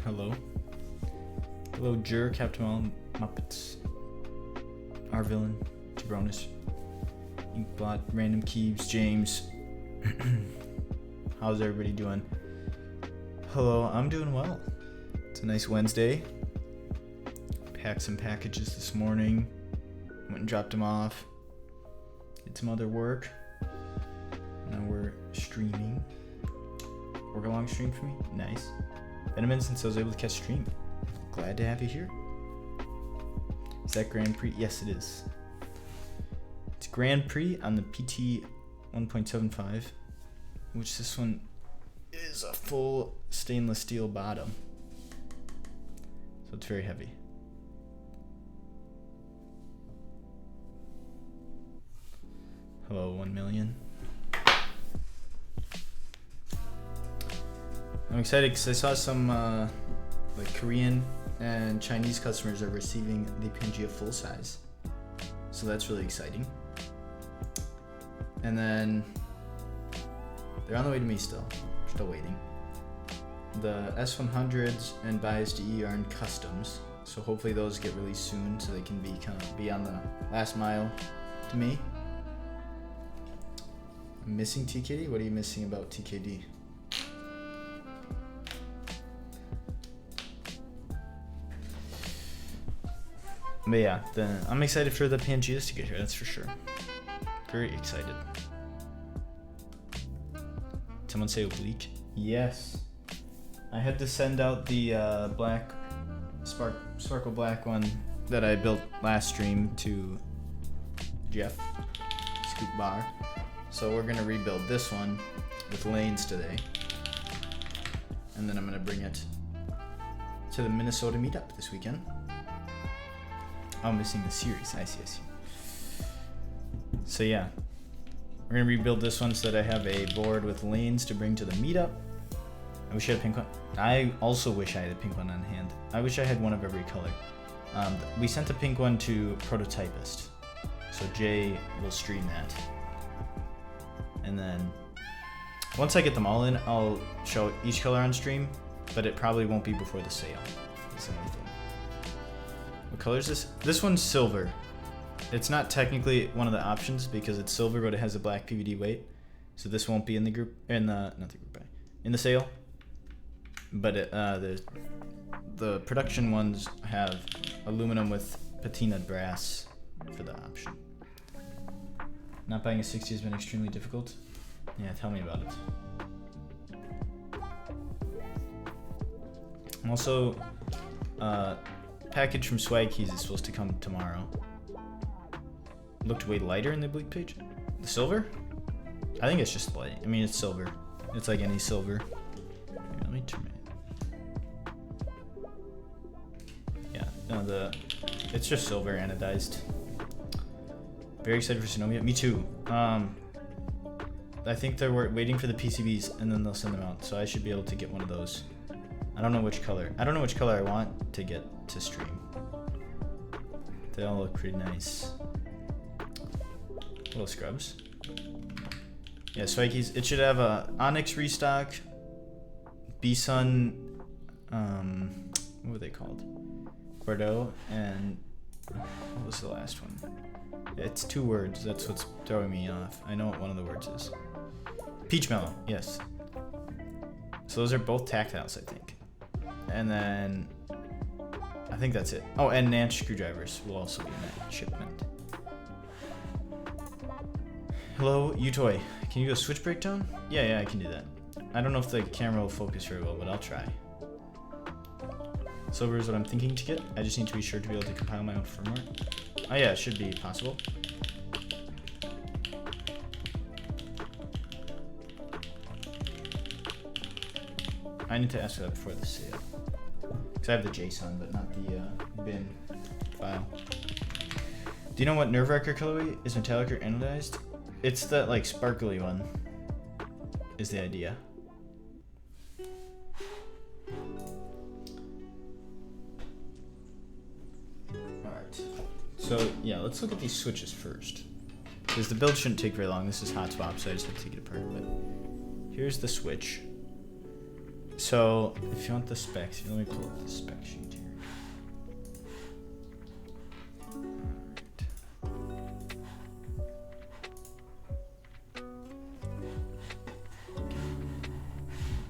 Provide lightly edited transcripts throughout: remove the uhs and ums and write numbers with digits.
Hello. Hello, Jer, Captain All, Muppets, our villain, Jabronis, Inkblot, Random Keeps, James. How's everybody doing? Hello, I'm doing well. It's a nice Wednesday. Packed some packages this morning. Went and dropped them off. Did some other work. Now we're streaming. Work a long stream for me? Nice. Been a minute since I was able to catch stream. Glad to have you here. Is that Grand Prix? Yes, it is. It's Grand Prix on the PT 1.75, which this one is a full stainless steel bottom. So it's very heavy. Hello, 1 million. I'm excited because I saw some like Korean and Chinese customers are receiving the Pangea full size. So that's really exciting. And then they're on the way to me still waiting. The S100s and Bias DE are in customs. So hopefully those get released soon so they can be on the last mile to me. I'm missing TKD? What are you missing about TKD? But yeah, I'm excited for the Pangeas to get here, that's for sure. Very excited. Someone say Oblique? Yes. I had to send out the black, sparkle black one that I built last stream to Jeff, Scoop Bar. So we're gonna rebuild this one with lanes today. And then I'm gonna bring it to the Minnesota meetup this weekend. Oh, I'm missing the series. I see. So yeah, we're gonna rebuild this one so that I have a board with lanes to bring to the meetup. I wish I had a pink one. I also wish I had a pink one on hand. I wish I had one of every color. We sent a pink one to Prototypist, so Jay will stream that. And then once I get them all in, I'll show each color on stream, but it probably won't be before the sale. That's the only thing. What color is this? This one's silver. It's not technically one of the options because it's silver, but it has a black PVD weight. So this won't be in the group, in the sale. But the production ones have aluminum with patina brass for the option. Not buying a 60 has been extremely difficult. Yeah, tell me about it. Also, package from Swag Keys is supposed to come tomorrow. Looked way lighter in the Oblique page. The silver? I think it's just light. I mean, it's silver. It's like any silver. Here, let me turn it. Yeah, no, it's just silver anodized. Very excited for Sonoma. Me too. I think they're waiting for the PCBs and then they'll send them out. So I should be able to get one of those. I don't know which color. I don't know which color I want to get to stream. They all look pretty nice. Little scrubs. Yeah, Swag Keys. It should have a Onyx restock, B-Sun, what were they called? Bordeaux, and what was the last one? It's 2 words. That's what's throwing me off. I know what one of the words is. Peach Mellow, yes. So those are both tactiles, I think. And then I think that's it. Oh, and Nance screwdrivers will also be in that shipment. Hello, Utoy. Can you go switch breakdown? Yeah, I can do that. I don't know if the camera will focus very well, but I'll try. Silver is what I'm thinking to get. I just need to be sure to be able to compile my own firmware. Oh yeah, it should be possible. I need to ask for that before the sale. Because I have the JSON, but not the bin file. Do you know what Nerve Wrecker colorway is, metallic or anodized? It's that like sparkly one, is the idea. Alright, so yeah, let's look at these switches first. Because the build shouldn't take very long. This is hot swap, so I just have to take it apart. But here's the switch. So if you want the specs, let me pull up the spec sheet here.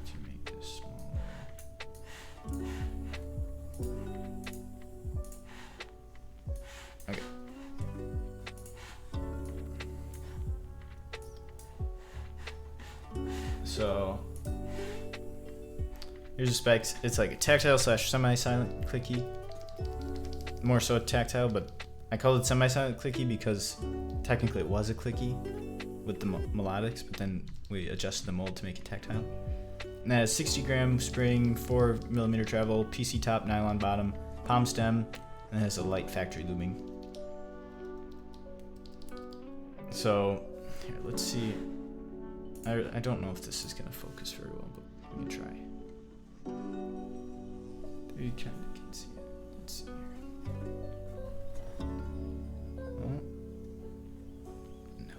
To make this smaller. Okay. So here's the specs. It's like a tactile / semi-silent clicky. More so tactile, but I called it semi-silent clicky because technically it was a clicky with the melodics, but then we adjusted the mold to make it tactile. And that has 60-gram spring, 4mm travel, PC top, nylon bottom, palm stem, and it has a light factory looming. So here, let's see. I don't know if this is gonna focus very well, but we can try. There you kind of can see it. Let's see here. Oh. No.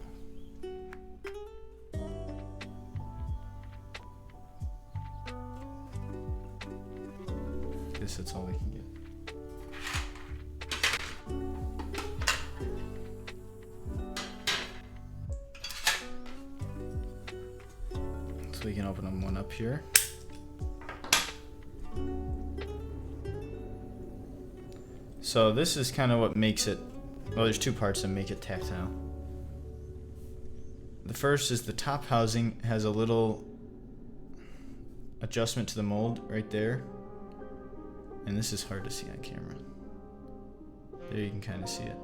Guess that's all we can get. So we can open them one up here. So this is kind of what makes it, well, there's two parts that make it tactile. The first is the top housing has a little adjustment to the mold right there. And this is hard to see on camera. There you can kind of see it.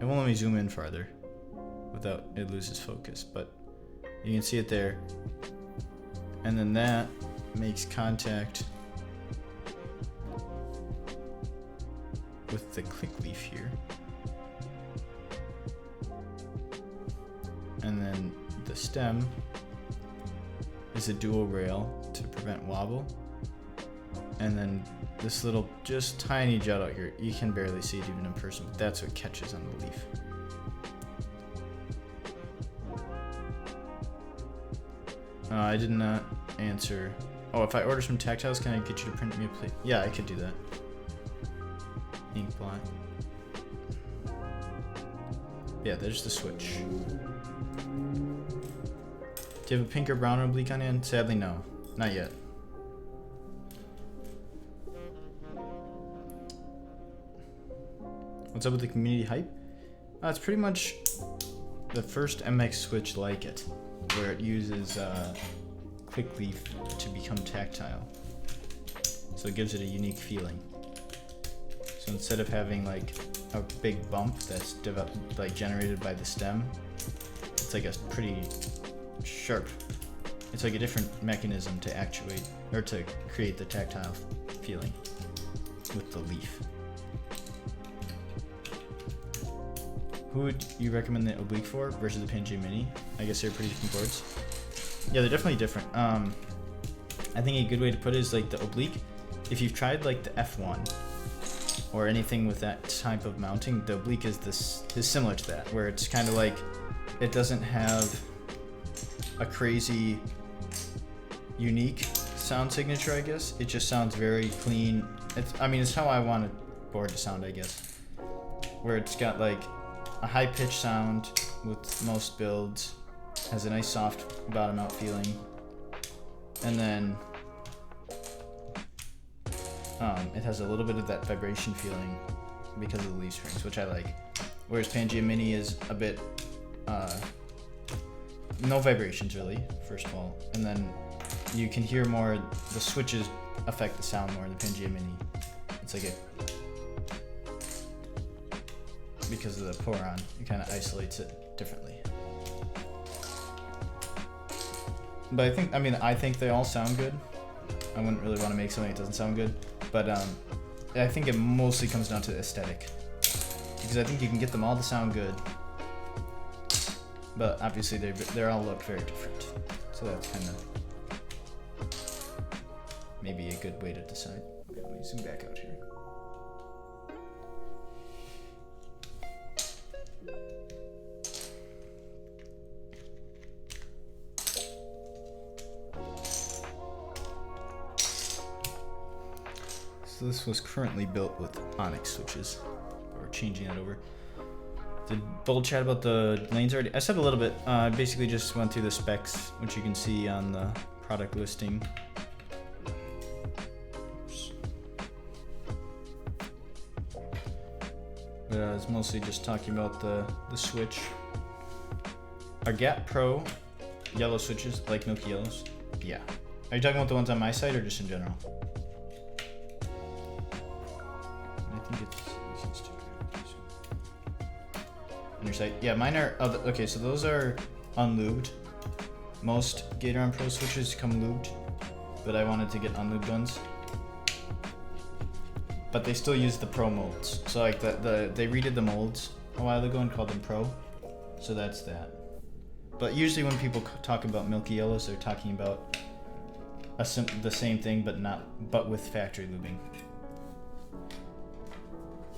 It won't let me zoom in farther without it loses focus, but you can see it there. And then that makes contact with the click leaf here. And then the stem is a dual rail to prevent wobble. And then this little just tiny jut out here, you can barely see it even in person, but that's what catches on the leaf. I did not answer. Oh, if I order some tactiles, can I get you to print me a plate? Yeah, I could do that. Ink blot. Yeah, there's the switch. Do you have a pink or brown oblique on hand? Sadly, no. Not yet. What's up with the community hype? It's pretty much the first MX switch like it, where it uses quick leaf to become tactile. So it gives it a unique feeling. So instead of having like a big bump that's generated by the stem, it's like a pretty sharp, it's like a different mechanism to actuate, or to create the tactile feeling with the leaf. Who would you recommend the Oblique for versus the Pangea Mini? I guess they're pretty different boards. Yeah, they're definitely different. I think a good way to put it is like the Oblique, if you've tried like the F1 or anything with that type of mounting, the Oblique is similar to that, where it's kind of like, it doesn't have a crazy unique sound signature, I guess. It just sounds very clean. It's how I want a board to sound, I guess. Where it's got like a high-pitched sound with most builds, has a nice soft bottom out feeling, and then it has a little bit of that vibration feeling because of the leaf springs, which I like. Whereas Pangea Mini is a bit no vibrations really, first of all, and then you can hear more, the switches affect the sound more in the Pangea Mini. It's like because of the Poron, it kind of isolates it differently. But I think they all sound good. I wouldn't really want to make something that doesn't sound good, but I think it mostly comes down to the aesthetic, because I think you can get them all to sound good, but obviously they all look very different. So that's kind of maybe a good way to decide. Okay, let me zoom back out here. So this was currently built with Onyx switches. We're changing that over. Did Bold chat about the lanes already? I said a little bit. I basically just went through the specs, which you can see on the product listing. But I was mostly just talking about the switch. Are Gap Pro yellow switches like milky yellows? Yeah. Are you talking about the ones on my site or just in general? I think it's on your site. Yeah, mine are. Okay, so those are unlubed. Most Gateron Pro switches come lubed, but I wanted to get unlubed ones. But they still use the Pro molds. So like they redid the molds a while ago and called them Pro. So that's that. But usually when people talk about milky yellows, they're talking about the same thing, but with factory lubing.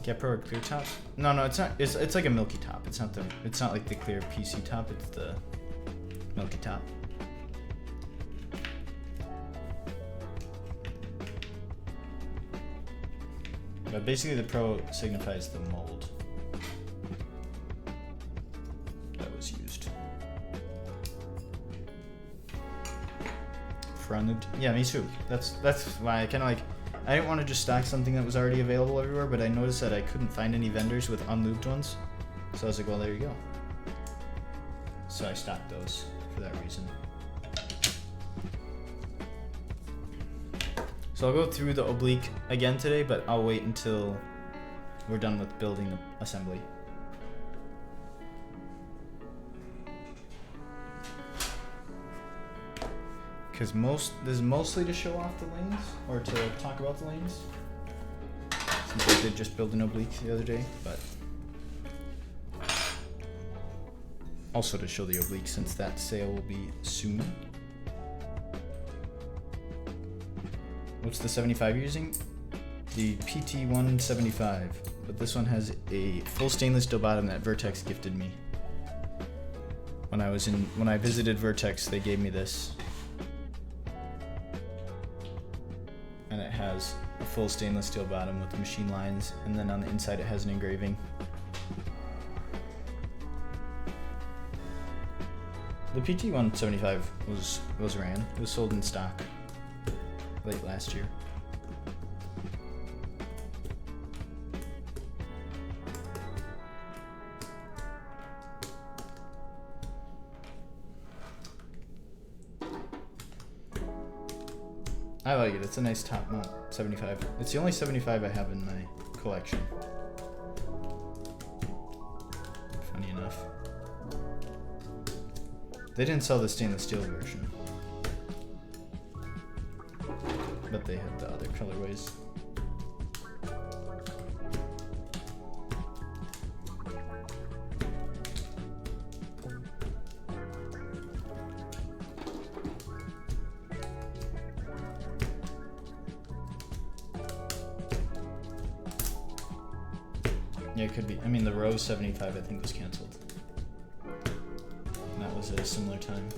Get Pro or clear top? No, it's not. It's like a milky top. It's not like the clear PC top. It's the milky top. But basically, the Pro signifies the mold that was used. For unlubed? Yeah, me too. That's why I kind of like. I didn't want to just stock something that was already available everywhere, but I noticed that I couldn't find any vendors with unlubed ones. So I was like, well, there you go. So I stocked those for that reason. So I'll go through the Oblique again today, but I'll wait until we're done with building the assembly. Because this is mostly to show off the lanes, or to talk about the lanes. Since I did just build an Oblique the other day, but also to show the Oblique since that sale will be soon. What's the 75 you're using? The PT175, but this one has a full stainless steel bottom that Vertex gifted me. When I visited Vertex, they gave me this. And it has a full stainless steel bottom with machine lines, and then on the inside it has an engraving. The PT175 was ran. It was sold in stock late last year. I like it. It's a nice top mount 75. It's the only 75 I have in my collection. Funny enough. They didn't sell the stainless steel version, but they had the other colorways. Yeah, it could be. I mean, the Rose 75 I think was canceled. And that was at a similar time.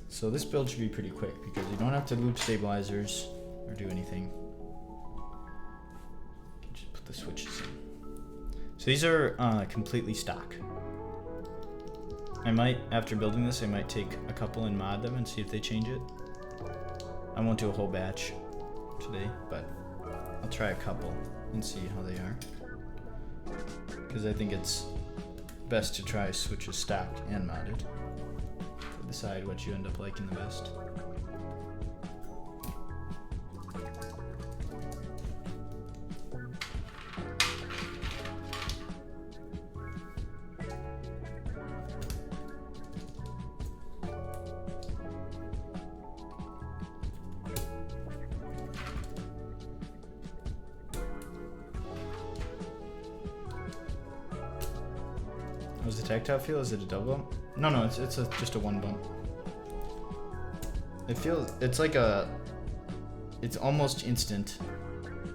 So this build should be pretty quick because you don't have to loop stabilizers or do anything. You can just put the switches in. So these are completely stock. I might, after building this, I might take a couple and mod them and see if they change it. I won't do a whole batch today, but I'll try a couple and see how they are. Because I think it's best to try switches stocked and modded. Decide what you end up liking the best. How's the tactile feel? Is it a double bump? No, it's just a one bump. It's like it's almost instant.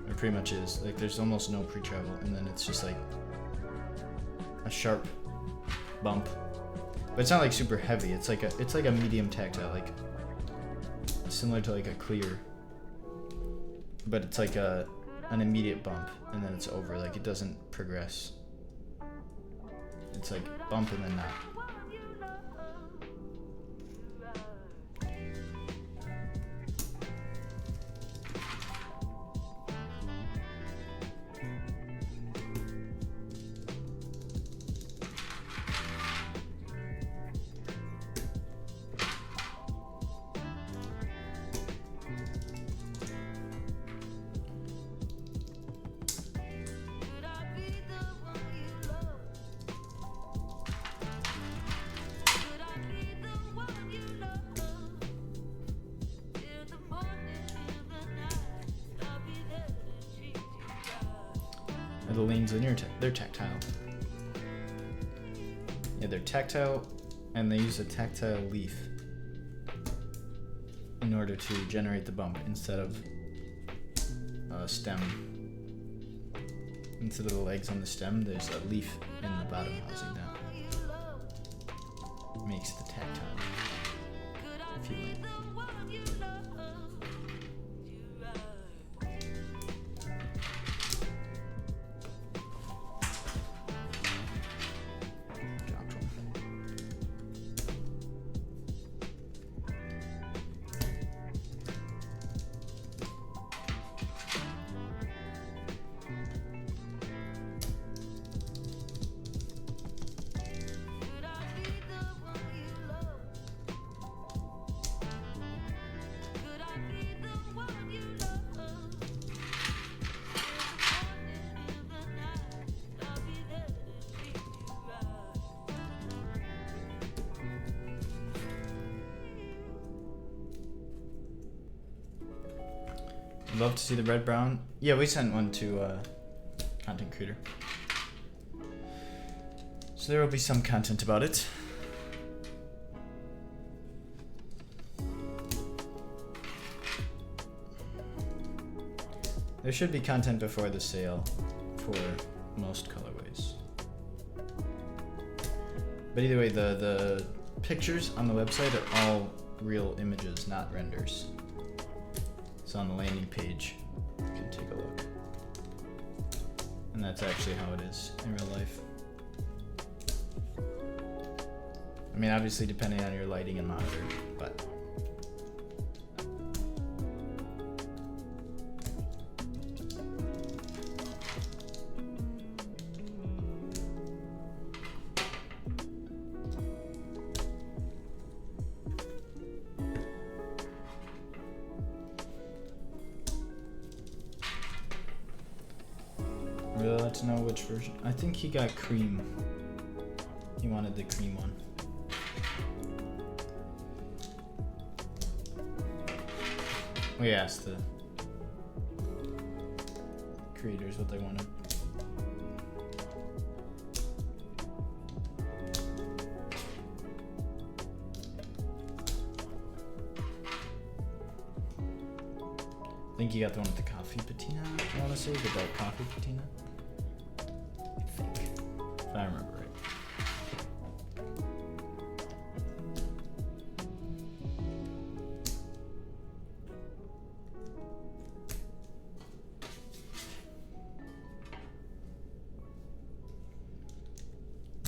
It pretty much is. Like there's almost no pre-travel, and then it's just like a sharp bump. But it's not like super heavy. It's like a medium tactile, like similar to like a clear. But it's like an immediate bump, and then it's over. Like it doesn't progress. It's like bump and then not. The lanes linear, they're tactile. Yeah, they're tactile, and they use a tactile leaf in order to generate the bump instead of a stem. Instead of the legs on the stem, there's a leaf in the bottom housing that makes the tactile feeling. Love to see the red brown. Yeah, we sent one to content creator, so there will be some content about it. There should be content before the sale for most colorways. But either way, the pictures on the website are all real images, not renders. So on the landing page, you can take a look. And that's actually how it is in real life. I mean, obviously depending on your lighting and monitor, but really like to know which version. I think he got cream. He wanted the cream one. We asked the creators what they wanted. I think you got the one with the coffee patina, I want to say, the dark coffee patina. I think, if I remember right.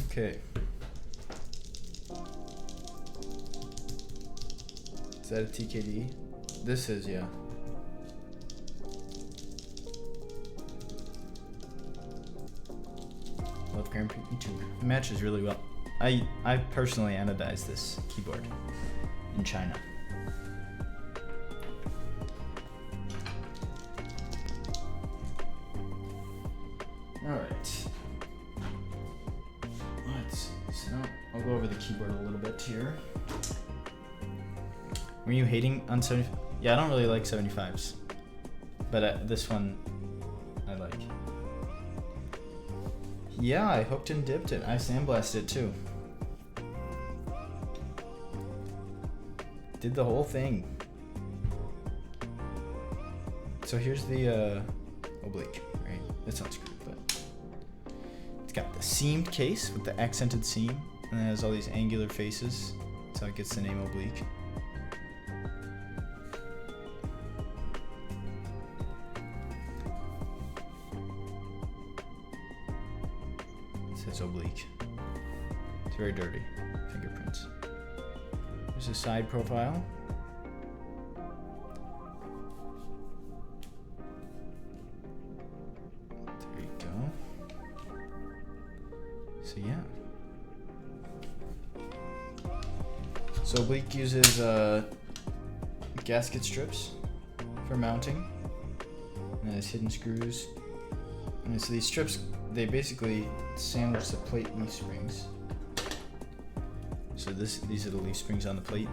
Okay. Is that a TKD? This is, yeah. Love Grand Prix, me too. It matches really well. I personally anodized this keyboard in China. Alright. Let's see. So I'll go over the keyboard a little bit here. Were you hating on 75? Yeah, I don't really like 75s. But this one, I like. Yeah, I hooked and dipped it. I sandblasted it too. Did the whole thing. So here's the oblique, right? It's unscrewed, but it's got the seamed case with the accented seam, and it has all these angular faces. That's how it gets the name oblique. It says oblique. It's very dirty. Fingerprints. There's a side profile. There you go. So yeah. So Oblique uses gasket strips for mounting, and it has hidden screws. And so these strips, they basically sandwich the plate leaf springs. So these are the leaf springs on the plate,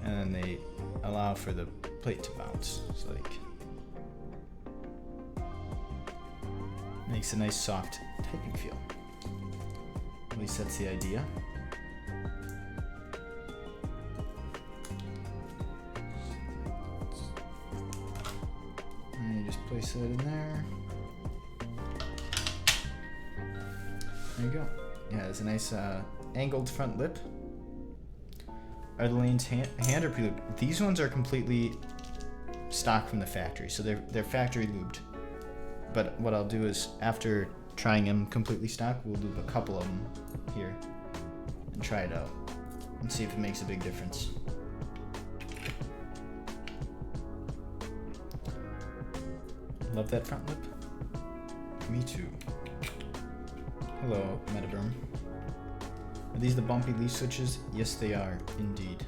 and then they allow for the plate to bounce. So like, makes a nice soft typing feel. At least that's the idea. And you just place that in there. There you go. Yeah, it's a nice angled front lip. Are the lanes hand or pre-lubed? These ones are completely stock from the factory, so they're factory lubed. But what I'll do is, after trying them completely stock, we'll lube a couple of them here and try it out and see if it makes a big difference. Love that front lip. Me too. Hello, Metaberm. Are these the bumpy leaf switches? Yes, they are, indeed.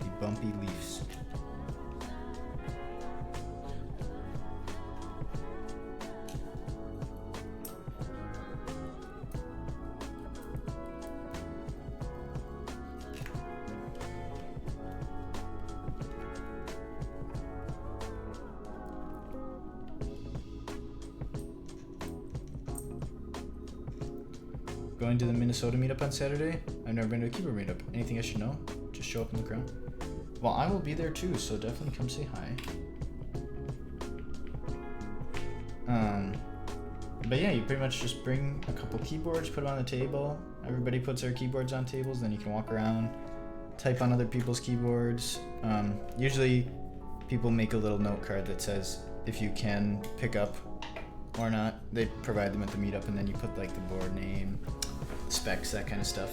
The bumpy leaves. Going to the Minnesota meetup on Saturday. I've never been to a keyboard meetup. Anything I should know? Just show up in the crowd. Well, I will be there too, so definitely come say hi. But yeah, you pretty much just bring a couple keyboards, put them on the table. Everybody puts their keyboards on tables, then you can walk around, type on other people's keyboards. Usually people make a little note card that says if you can pick up or not. They provide them at the meetup, and then you put like the board name, specs, that kind of stuff.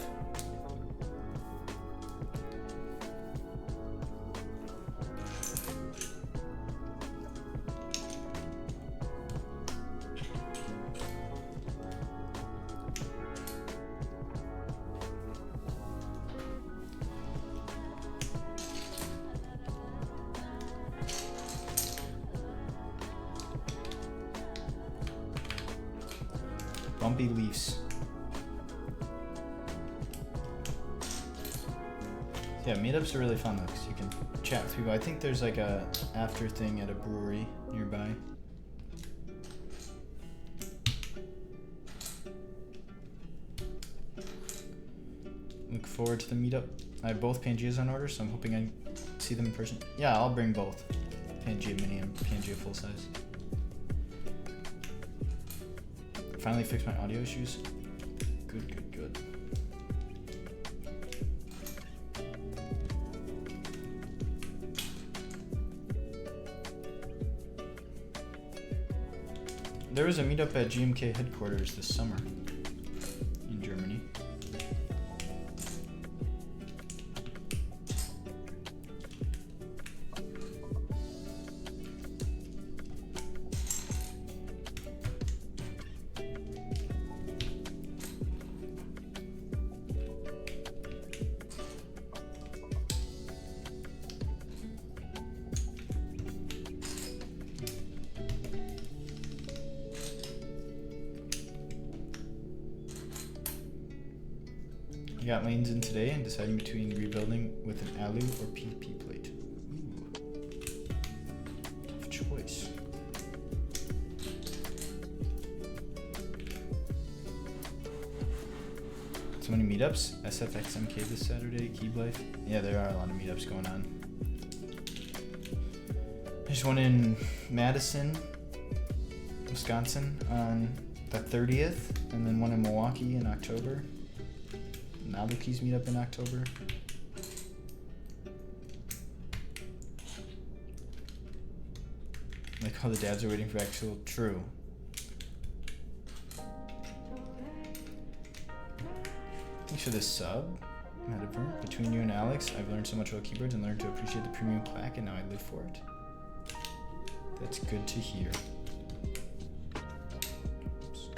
Bumpy leaves. Yeah, meetups are really fun though, because you can chat with people. I think there's like a after thing at a brewery nearby. Look forward to the meetup. I have both Pangeas on order, so I'm hoping I see them in person. Yeah, I'll bring both. Pangea Mini and Pangea full size. Finally fixed my audio issues. Good, good, good. There was a meetup at GMK headquarters this summer in Germany. I got lanes in today and deciding between rebuilding with an alu or PP plate. Ooh. Tough choice. many meetups. SFXMK this Saturday, Keeb Life. Yeah, there are a lot of meetups going on. There's one in Madison, Wisconsin on the 30th, and then one in Milwaukee in October. An Oblique's meetup in October. Like how the dads are waiting for actual true. Thanks for this sub. Metaverse. Between you and Alex, I've learned so much about keyboards and learned to appreciate the premium plaque, and now I live for it. That's good to hear. Oops.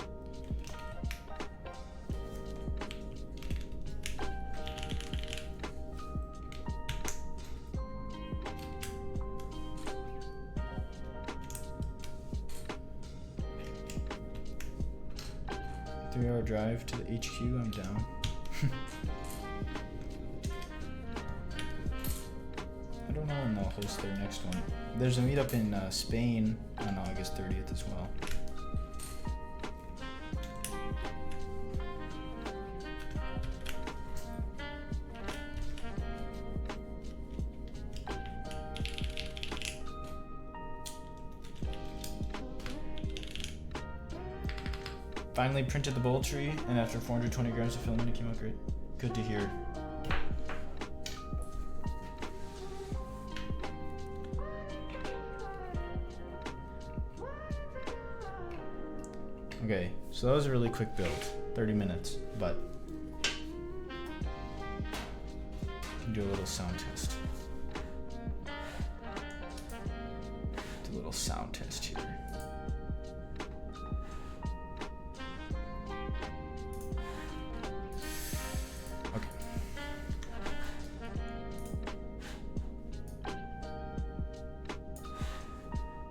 3-hour drive to the HQ, I'm down. I don't know when they'll host their next one. There's a meetup in Spain on August 30th as well. Finally printed the bowl tree, and after 420 grams of filament, it came out great. Good to hear. Okay, so that was a really quick build, 30 minutes, but can do a little sound test. Do a little sound test here. Okay.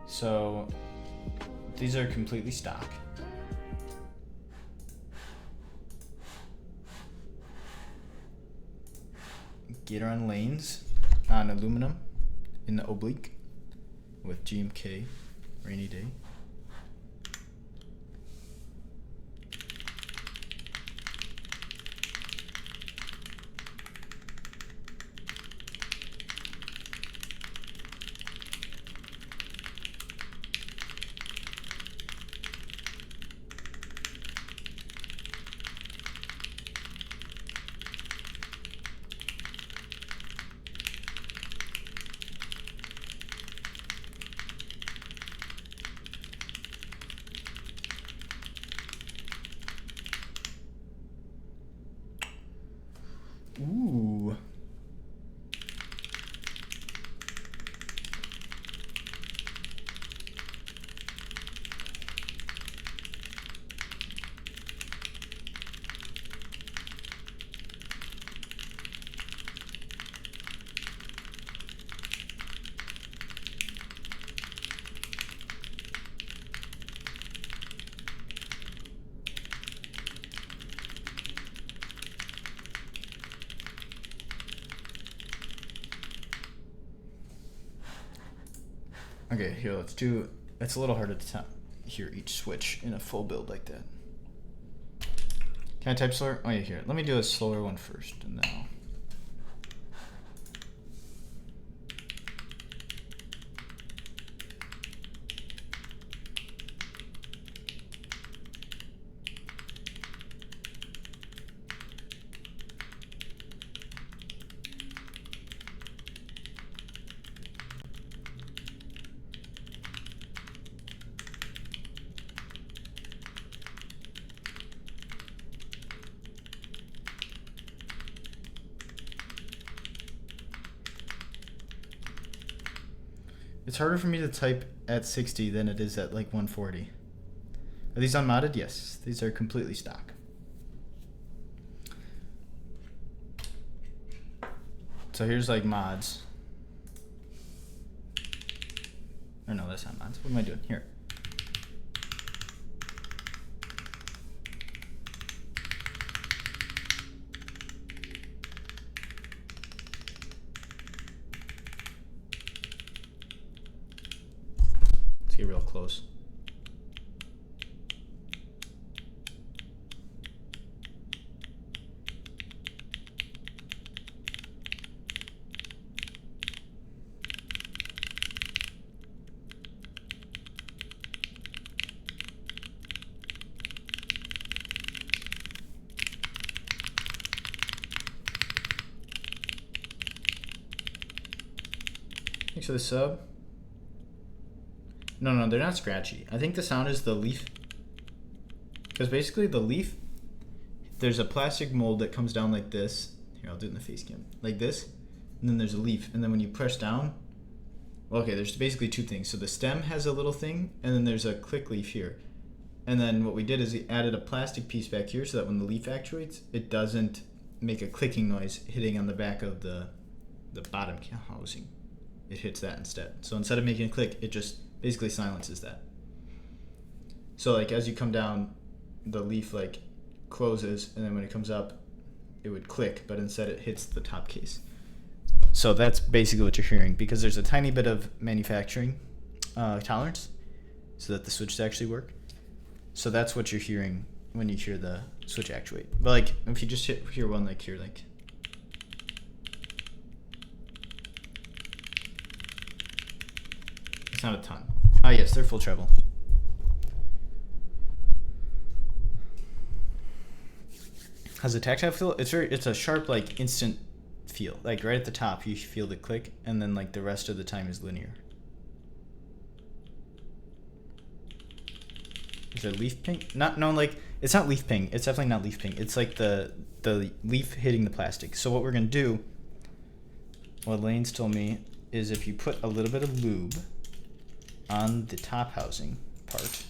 So these are completely stock. Gateron lanes on aluminum in the Oblique with GMK rainy day. Ooh. Okay, here, let's do, it's a little harder to hear each switch in a full build like that. Can I type slower? Oh yeah, here, let me do a slower one first, and then I'll... It's harder for me to type at 60 than it is at like 140. Are these unmodded? Yes, these are completely stock. So here's like mods. Or no, that's not mods. What am I doing? Here. Let's get real close. Okay, so the sub. No, they're not scratchy. I think the sound is the leaf. Because basically the leaf, there's a plastic mold that comes down like this. Here, I'll do it in the face cam. Like this. And then there's a leaf. And then when you press down, well, okay, there's basically two things. So the stem has a little thing, and then there's a click leaf here. And then what we did is we added a plastic piece back here so that when the leaf actuates, it doesn't make a clicking noise hitting on the back of the bottom housing. It hits that instead. So instead of making a click, it just basically silences that. So like as you come down, the leaf like closes, and then when it comes up, it would click, but instead it hits the top case. So that's basically what you're hearing, because there's a tiny bit of manufacturing tolerance so that the switches actually work. So that's what you're hearing when you hear the switch actuate. But like if you just hear one like here, like it's not a ton. Ah, yes, they're full treble. How's the tactile feel? It's a sharp, like instant feel. Like right at the top, you feel the click, and then like the rest of the time is linear. Is it leaf ping? Like it's not leaf ping. It's definitely not leaf ping. It's like the leaf hitting the plastic. So what we're gonna do, what Lane's told me, is if you put a little bit of lube on the top housing part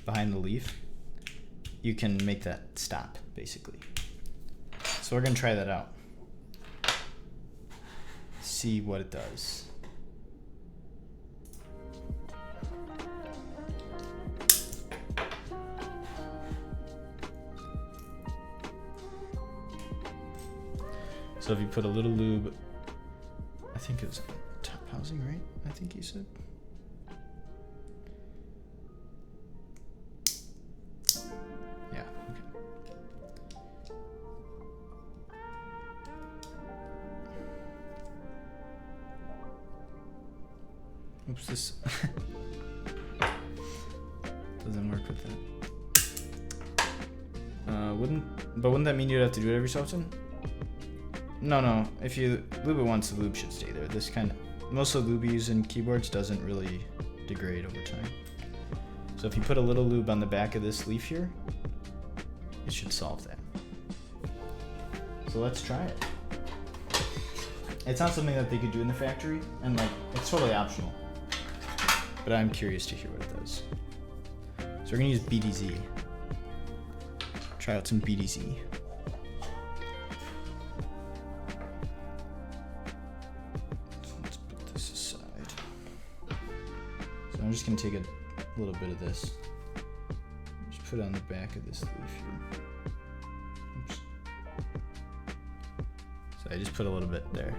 behind the leaf, you can make that stop, basically. So we're gonna try that out. See what it does. So if you put a little lube, I think it was top housing, right? I think you said. Yeah, okay. Oops, this doesn't work with that. Wouldn't that mean you'd have to do it every so often? No. If you lube it once, the lube should stay there. Most of the lube you use in keyboards doesn't really degrade over time. So if you put a little lube on the back of this leaf here, it should solve that. So let's try it. It's not something that they could do in the factory, and like it's totally optional. But I'm curious to hear what it does. So we're gonna use BDZ. Try out some BDZ. I'm just going to take a little bit of this, just put it on the back of this leaf here. Oops. So I just put a little bit there.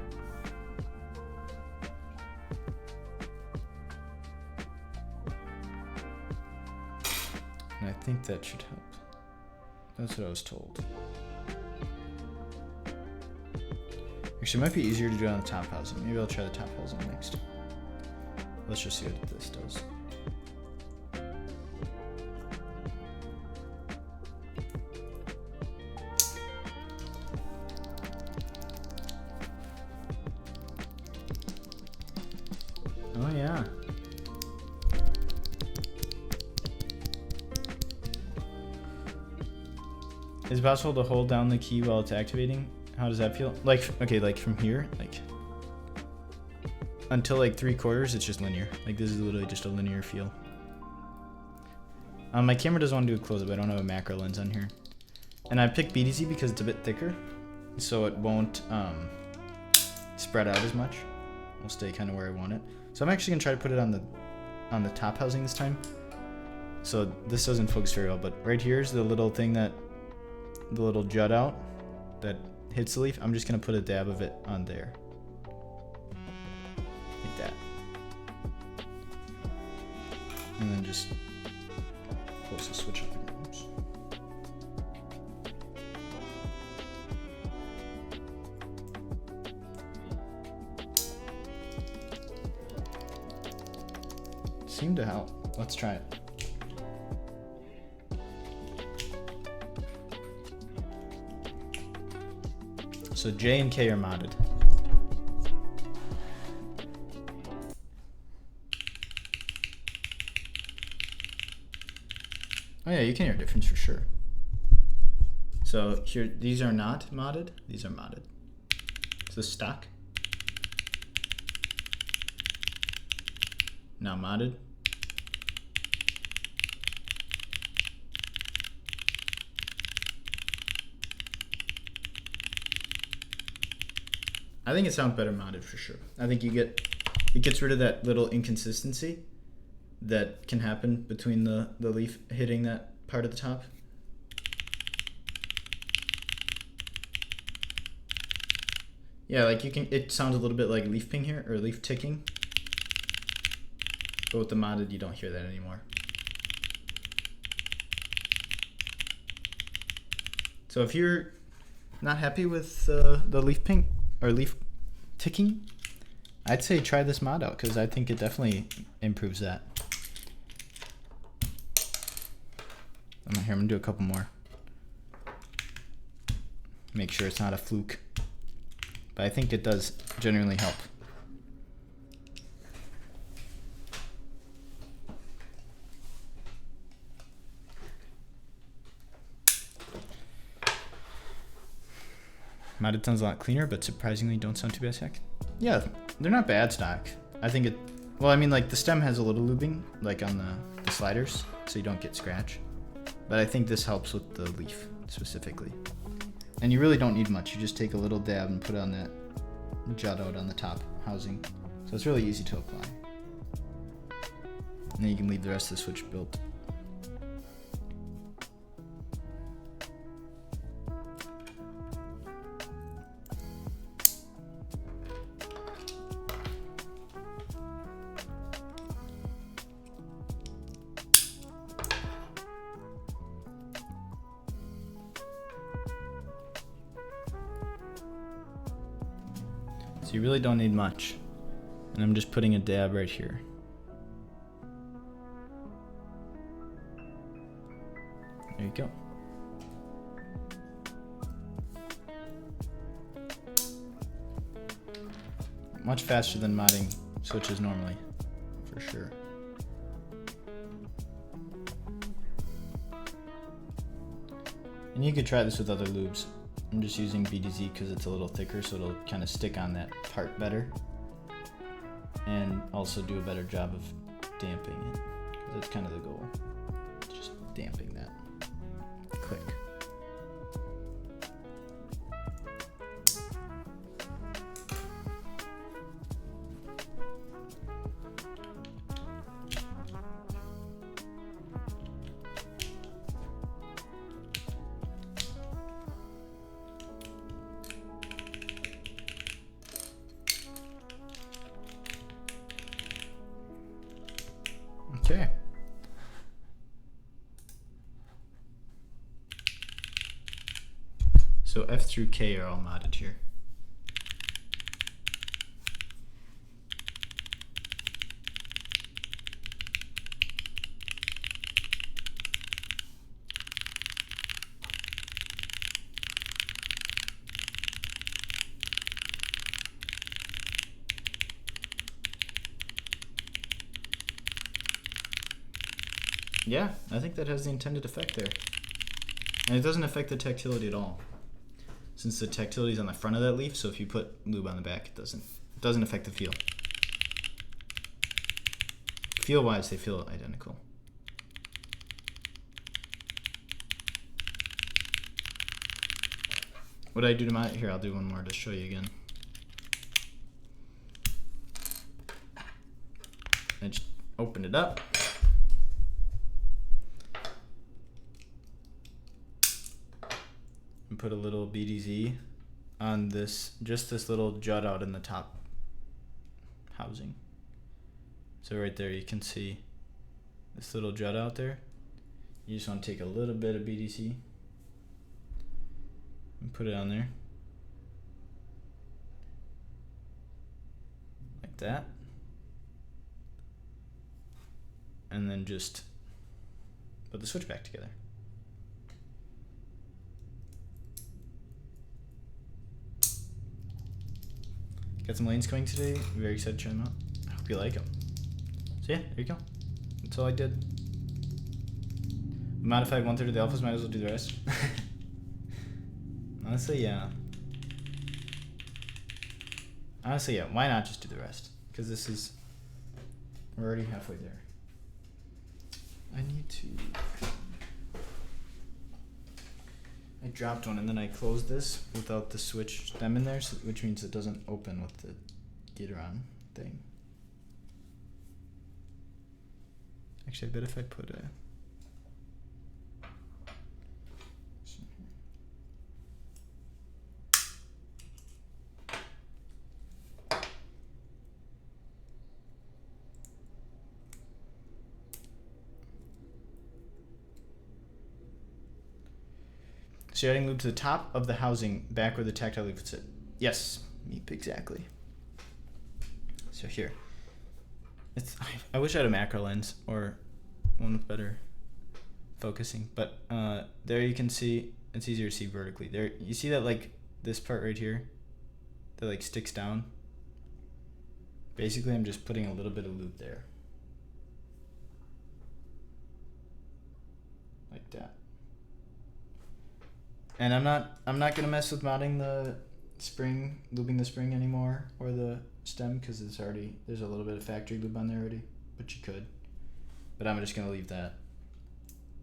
And I think that should help. That's what I was told. Actually, it might be easier to do it on the top housing. Maybe I'll try the top housing next. Let's just see what this does. Oh yeah. Is it possible to hold down the key while it's activating? How does that feel? Like, okay, like from here, like until like 3/4, it's just linear. Like this is literally just a linear feel. My camera doesn't want to do a close-up. I don't have a macro lens on here. And I picked BDC because it's a bit thicker, so it won't spread out as much. It'll stay kind of where I want it. So I'm actually gonna try to put it on the top housing this time. So this doesn't focus very well, but right here is the little thing the little jut out that hits the leaf. I'm just gonna put a dab of it on there. Like that. And then just close the switch up. Oops. Seemed to help. Let's try it. So J and K are modded. Oh yeah, you can hear a difference for sure. So here, these are not modded, these are modded. So stock. Now modded. I think it sounds better modded for sure. I think it gets rid of that little inconsistency that can happen between the leaf hitting that part of the top. Yeah, like it sounds a little bit like leaf ping here, or leaf ticking. But with the modded, you don't hear that anymore. So if you're not happy with the leaf ping or leaf ticking, I'd say try this mod out, because I think it definitely improves that. I'm gonna do a couple more. Make sure it's not a fluke. But I think it does generally help. Modded sounds a lot cleaner, but surprisingly don't sound too bad stock. Yeah, they're not bad stock. I think it, well, I mean, like the stem has a little lubing, like on the sliders, so you don't get scratch. But I think this helps with the leaf specifically. And you really don't need much. You just take a little dab and put it on that jut out on the top housing. So it's really easy to apply. And then you can leave the rest of the switch built. So you really don't need much. And I'm just putting a dab right here. There you go. Much faster than modding switches normally, for sure. And you could try this with other lubes. I'm just using BDZ because it's a little thicker, so it'll kind of stick on that part better. And also do a better job of damping it. That's kind of the goal. Just damping that. Click. Okay. So F through K are all modded here. Yeah, I think that has the intended effect there. And it doesn't affect the tactility at all. Since the tactility is on the front of that leaf, so if you put lube on the back, it doesn't affect the feel. Feel-wise, they feel identical. What did I do to my, here, I'll do one more to show you again. I just opened it up. And put a little BDZ on this, just this little jut out in the top housing. So right there you can see this little jut out there. You just want to take a little bit of BDZ and put it on there. Like that. And then just put the switch back together. Got some lanes coming today. Very excited to try them out. I hope you like them. So yeah, there you go. That's all I did. Modified 1/3 of the alphas, might as well do the rest. Honestly, yeah. Honestly, yeah. Why not just do the rest? Because this is... We're already halfway there. I need to... I dropped one and then I closed this without the switch stem in there, so, which means it doesn't open with the gateron thing. Actually, I bet if I put a... So you're adding loop to the top of the housing, back where the tactile loop would sit. Yes, Meep, exactly. So here. I wish I had a macro lens or one with better focusing, but there you can see, it's easier to see vertically. There, you see that like this part right here that like sticks down? Basically, I'm just putting a little bit of loop there. Like that. And I'm not gonna mess with modding the spring, looping the spring anymore, or the stem, because it's already, there's a little bit of factory loop on there already, but you could. But I'm just gonna leave that.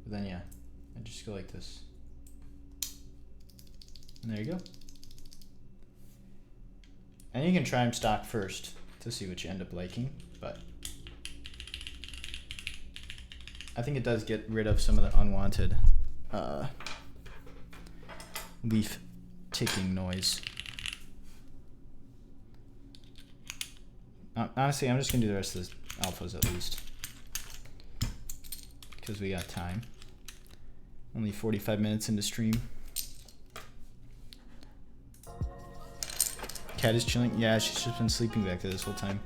But then yeah, I just go like this. And there you go. And you can try them stock first to see what you end up liking, but I think it does get rid of some of the unwanted leaf ticking noise. Honestly, I'm just gonna do the rest of the alphas at least, because we got time. Only 45 minutes into stream. Cat is chilling. Yeah, she's just been sleeping back there this whole time.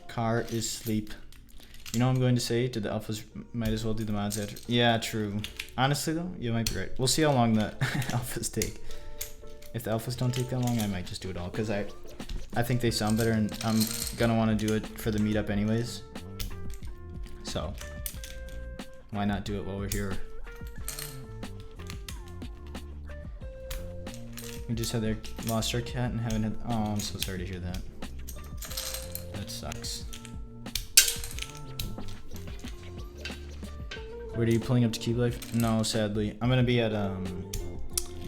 Car is sleep. You know what I'm going to say? Did the alphas might as well do the mods after? Yeah, true. Honestly though, you might be right. We'll see how long the alphas take. If the alphas don't take that long, I might just do it all, because I think they sound better, and I'm gonna want to do it for the meetup anyways. So why not do it while we're here? We just had their lost our cat and haven't had. Oh, I'm so sorry to hear that. That sucks. Where are you pulling up to Keep Life? No, sadly. I'm gonna be at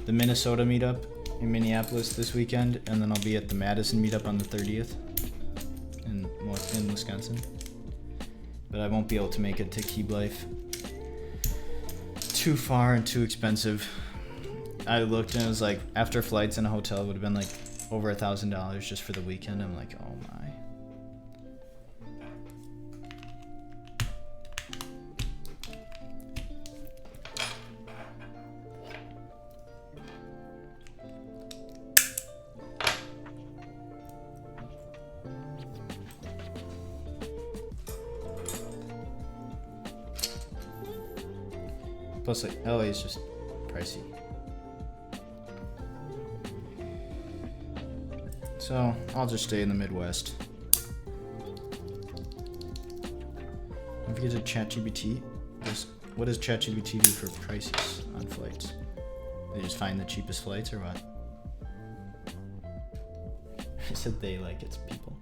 the Minnesota meetup in Minneapolis this weekend, and then I'll be at the Madison meetup on the 30th in Wisconsin. But I won't be able to make it to Keep Life. Too far and too expensive. I looked and it was like, after flights and a hotel, it would have been like over $1,000 just for the weekend. I'm like, oh my. Plus, like, LA is just pricey. So, I'll just stay in the Midwest. Don't forget to ChatGPT. What does ChatGPT do for prices on flights? They just find the cheapest flights or what? I said they like it's people.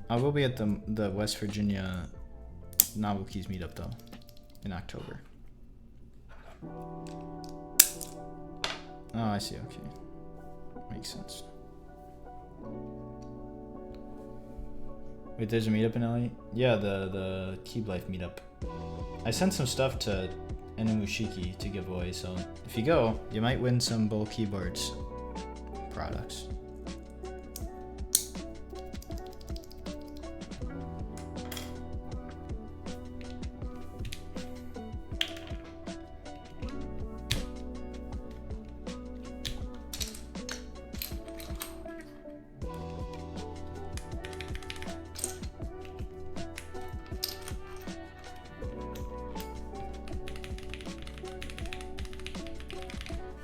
I will be at the West Virginia Novel Keys meetup though, in October. Oh, I see. Okay, makes sense. Wait, there's a meetup in LA? Yeah, the Keep Life meetup. I sent some stuff to Enumushiki to give away, so if you go, you might win some Bowl Keyboards products.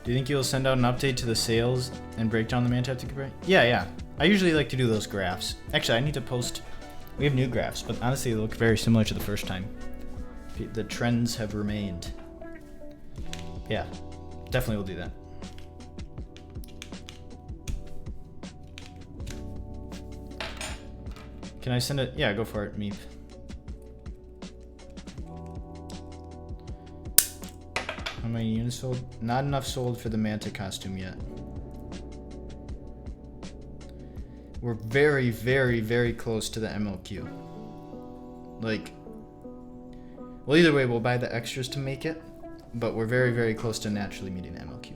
Do you think you'll send out an update to the sales and break down the man tactic? Yeah. I usually like to do those graphs. Actually, I need to post. We have new graphs, but honestly, they look very similar to the first time. The trends have remained. Yeah, definitely will do that. Can I send it? Yeah, go for it, Meep. How many units sold? Not enough sold for the Manta costume yet. We're very, very, very close to the MLQ. Like, well, either way, we'll buy the extras to make it, but we're very, very close to naturally meeting the MLQ.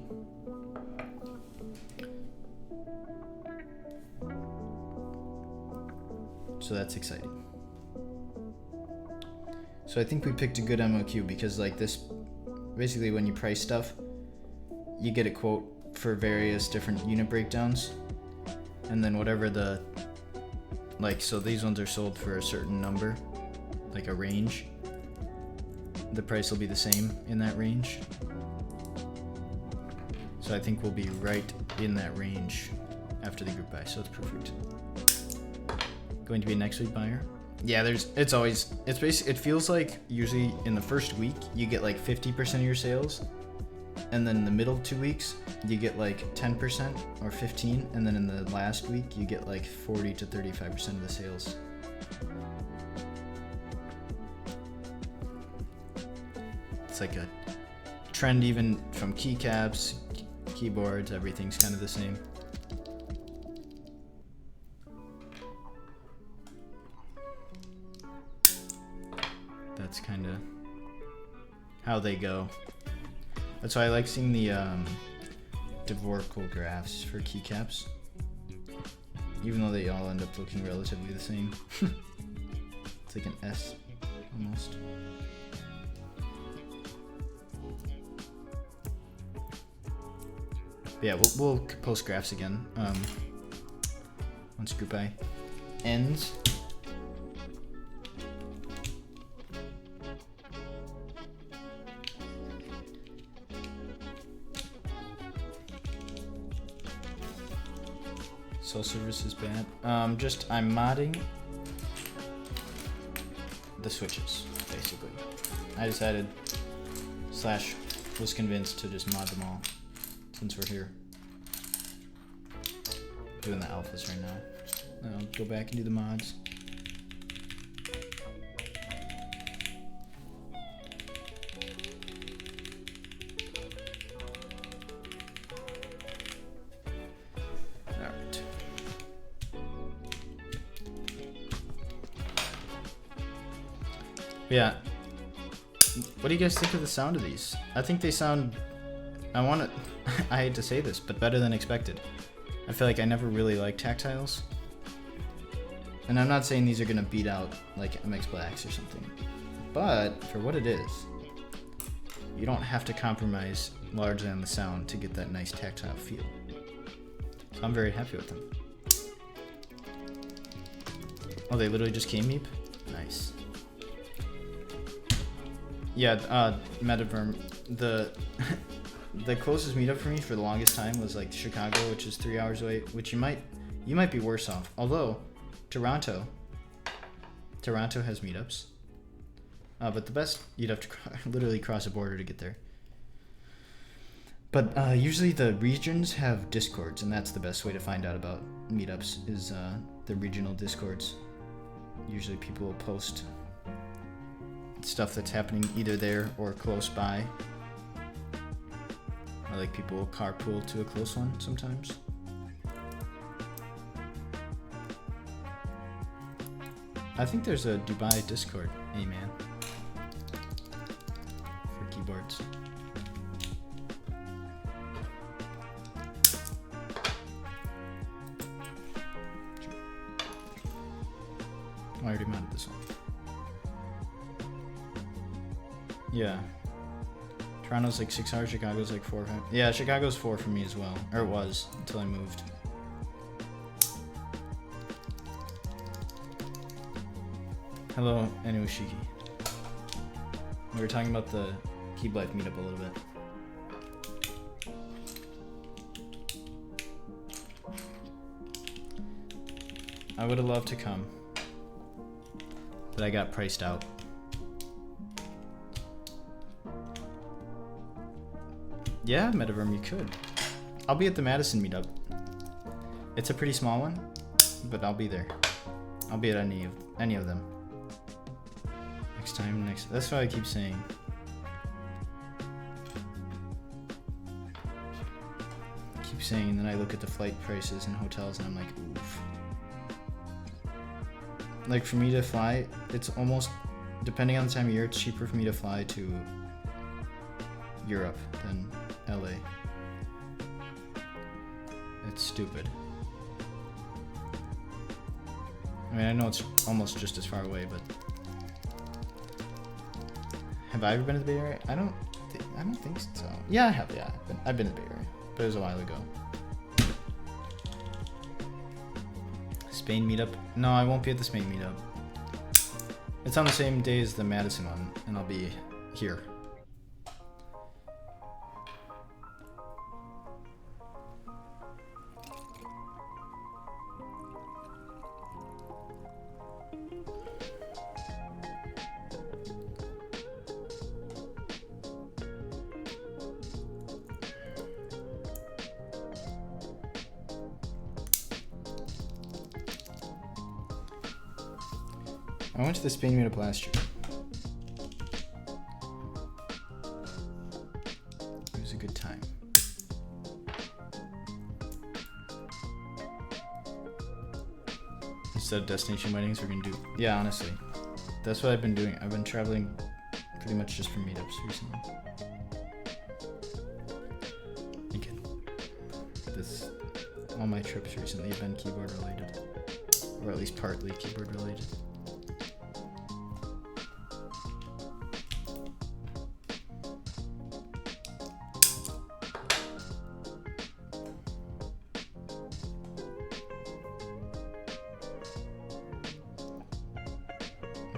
So that's exciting. So I think we picked a good MLQ because like this, basically when you price stuff, you get a quote for various different unit breakdowns. And then whatever the, like, so these ones are sold for a certain number, like a range. The price will be the same in that range. So I think we'll be right in that range after the group buy, so it's perfect. Going to be a next week buyer? Yeah, it feels like usually in the first week you get like 50% of your sales, and then in the middle 2 weeks you get like 10% or 15, and then in the last week you get like 40 to 35% of the sales. It's like a trend even from keycaps, keyboards, everything's kind of the same. That's kind of how they go. That's why I like seeing the Dvorakal graphs for keycaps, even though they all end up looking relatively the same. It's like an S almost. But yeah, we'll post graphs again once group buy ends. Cell service is bad. I'm modding the switches, basically. I decided, / was convinced to just mod them all, since we're here. Doing the alphas right now. I'll go back and do the mods. Yeah. What do you guys think of the sound of these? I think they sound, I hate to say this, but better than expected. I feel like I never really liked tactiles. And I'm not saying these are gonna beat out like MX Blacks or something. But for what it is, you don't have to compromise largely on the sound to get that nice tactile feel. So I'm very happy with them. Oh, they literally just came Meep? Nice. Yeah, Metaverm, the closest meetup for me for the longest time was like Chicago, which is 3 hours away, which you might be worse off. Although Toronto has meetups, but the best, you'd have to literally cross a border to get there. But usually the regions have discords, and that's the best way to find out about meetups is the regional discords. Usually people will post stuff that's happening either there or close by. Or like people will carpool to a close one sometimes. I think there's a Dubai Discord, hey man, for keyboards. I already modded this one. Yeah. Toronto's like 6 hours, Chicago's like 4 or 5. Yeah, Chicago's 4 for me as well. Or it was, until I moved. Hello, Anushiki. We were talking about the Keyblight meetup a little bit. I would have loved to come, but I got priced out. Yeah, Metaverm, you could. I'll be at the Madison meetup. It's a pretty small one, but I'll be there. I'll be at any of them. Next time, next. That's what I keep saying. And then I look at the flight prices and hotels and I'm like, oof. Like for me to fly, it's almost, depending on the time of year, it's cheaper for me to fly to Europe than LA. It's stupid. I mean, I know it's almost just as far away, but have I ever been to the Bay Area? I don't think so. Yeah, I have. Yeah, I've been to the Bay Area, but it was a while ago. Spain meetup? No, I won't be at the Spain meetup. It's on the same day as the Madison one, and I'll be here. I went to the Spain meetup last year. It was a good time. Instead of destination weddings, we're gonna do... Yeah, honestly. That's what I've been doing. I've been traveling pretty much just for meetups recently. Again, all my trips recently have been keyboard related. Or at least partly keyboard related.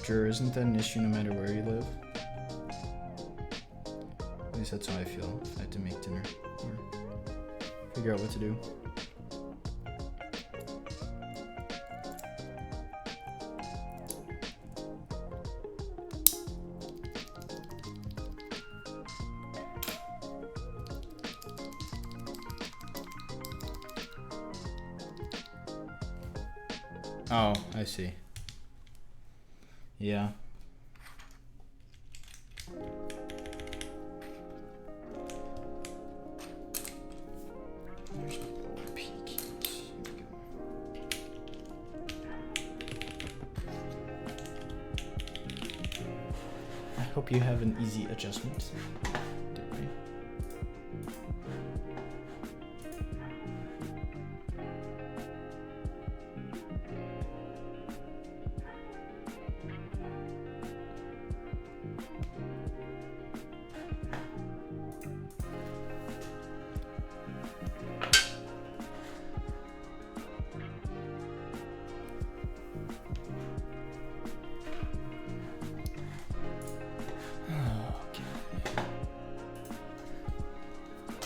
Sure, isn't that an issue no matter where you live? At least that's how I feel if I had to make dinner or figure out what to do. Oh, I see. Yeah. There's OP keys. Here we go. I hope you have an easy adjustment.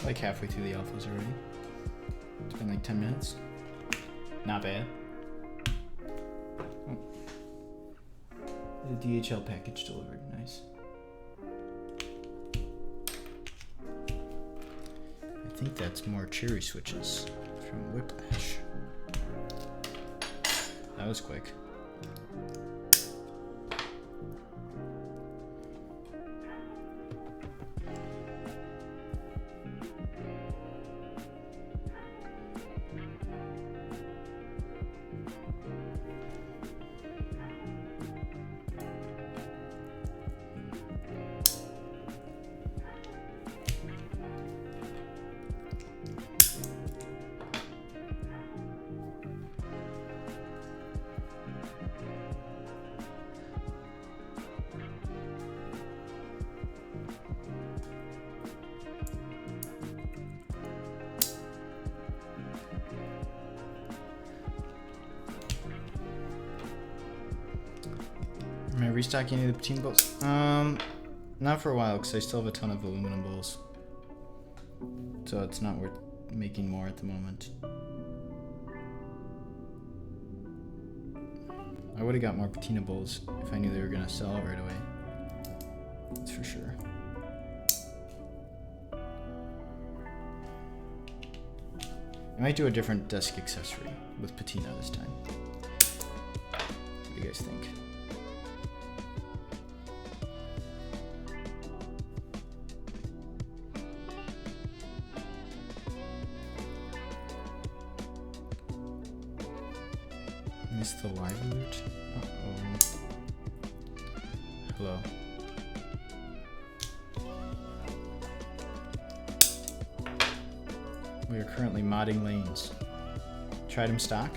Like halfway through the alphas already. It's been like 10 minutes. Not bad. Oh. The DHL package delivered. Nice. I think that's more cherry switches from Whiplash. That was quick. Am I restocking any of the patina bowls? Not for a while, because I still have a ton of aluminum bowls. So it's not worth making more at the moment. I would have got more patina bowls if I knew they were gonna sell out right away. That's for sure. I might do a different desk accessory with patina this time. What do you guys think? Missed the live alert? Uh-oh. Hello. We are currently modding lanes. Tried them stock,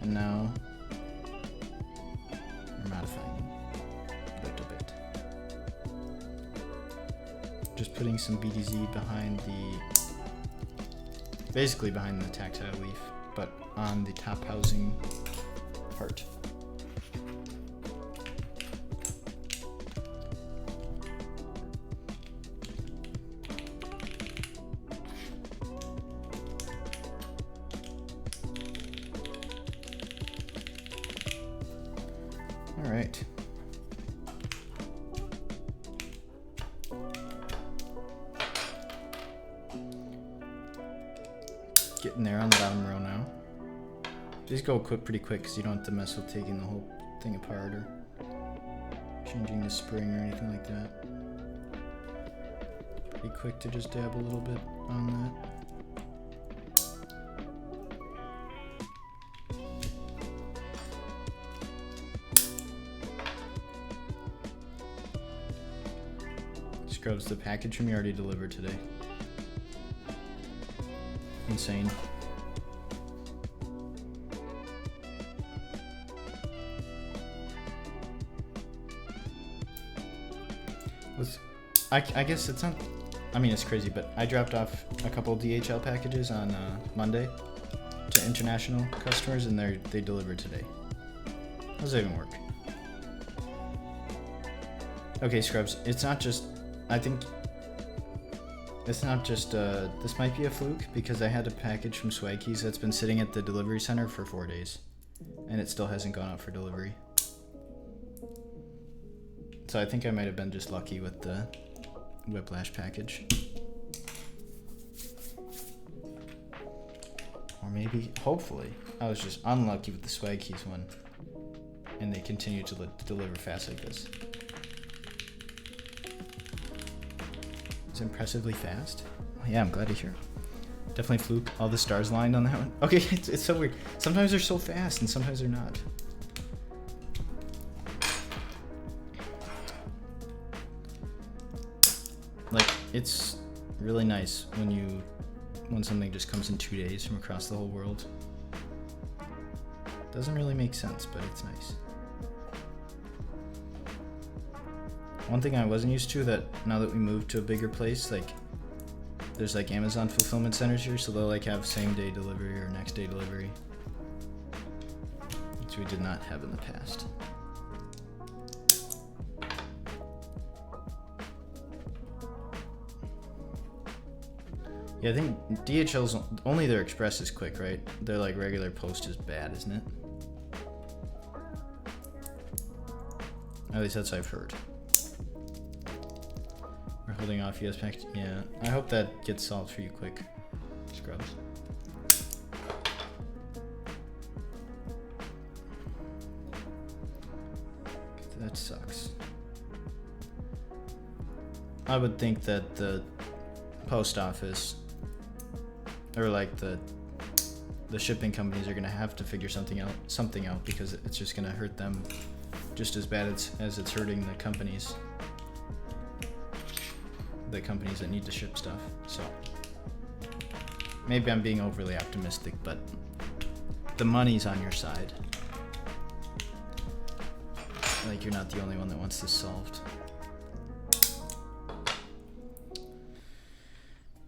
and now we're modifying them a little bit. Just putting some BDZ behind basically behind the tactile leaf, but on the top housing part. All right. Getting there on the bottom row now. Just go pretty quick because you don't have to mess with taking the whole thing apart or changing the spring or anything like that. Pretty quick to just dab a little bit on that. Scrubs, the package from you already delivered today. Insane. I guess it's not, I mean it's crazy, but I dropped off a couple DHL packages on Monday to international customers and they delivered today. How does that even work? Okay, Scrubs, it's not just, I think it's not just, this might be a fluke because I had a package from Swag Keys that's been sitting at the delivery center for 4 days and it still hasn't gone out for delivery. So I think I might have been just lucky with the Whiplash package. Or maybe, hopefully, I was just unlucky with the Swag Keys one and they continue to deliver fast like this. It's impressively fast. Oh, yeah, I'm glad to hear. Definitely fluke. All the stars lined on that one. Okay, it's so weird. Sometimes they're so fast and sometimes they're not. Like, it's really nice when something just comes in 2 days from across the whole world. Doesn't really make sense, but it's nice. One thing I wasn't used to, that now that we moved to a bigger place, like there's like Amazon fulfillment centers here, so they'll like have same day delivery or next day delivery, which we did not have in the past. Yeah, I think DHL's only their express is quick, right? Their like regular post is bad, isn't it? At least that's what I've heard. We're holding off US package. Yeah, I hope that gets solved for you quick, Scrubs. That sucks. I would think that the post office or like the shipping companies are gonna have to figure something out because it's just gonna hurt them just as bad as it's hurting the companies that need to ship stuff. So maybe I'm being overly optimistic, but the money's on your side. Like you're not the only one that wants this solved.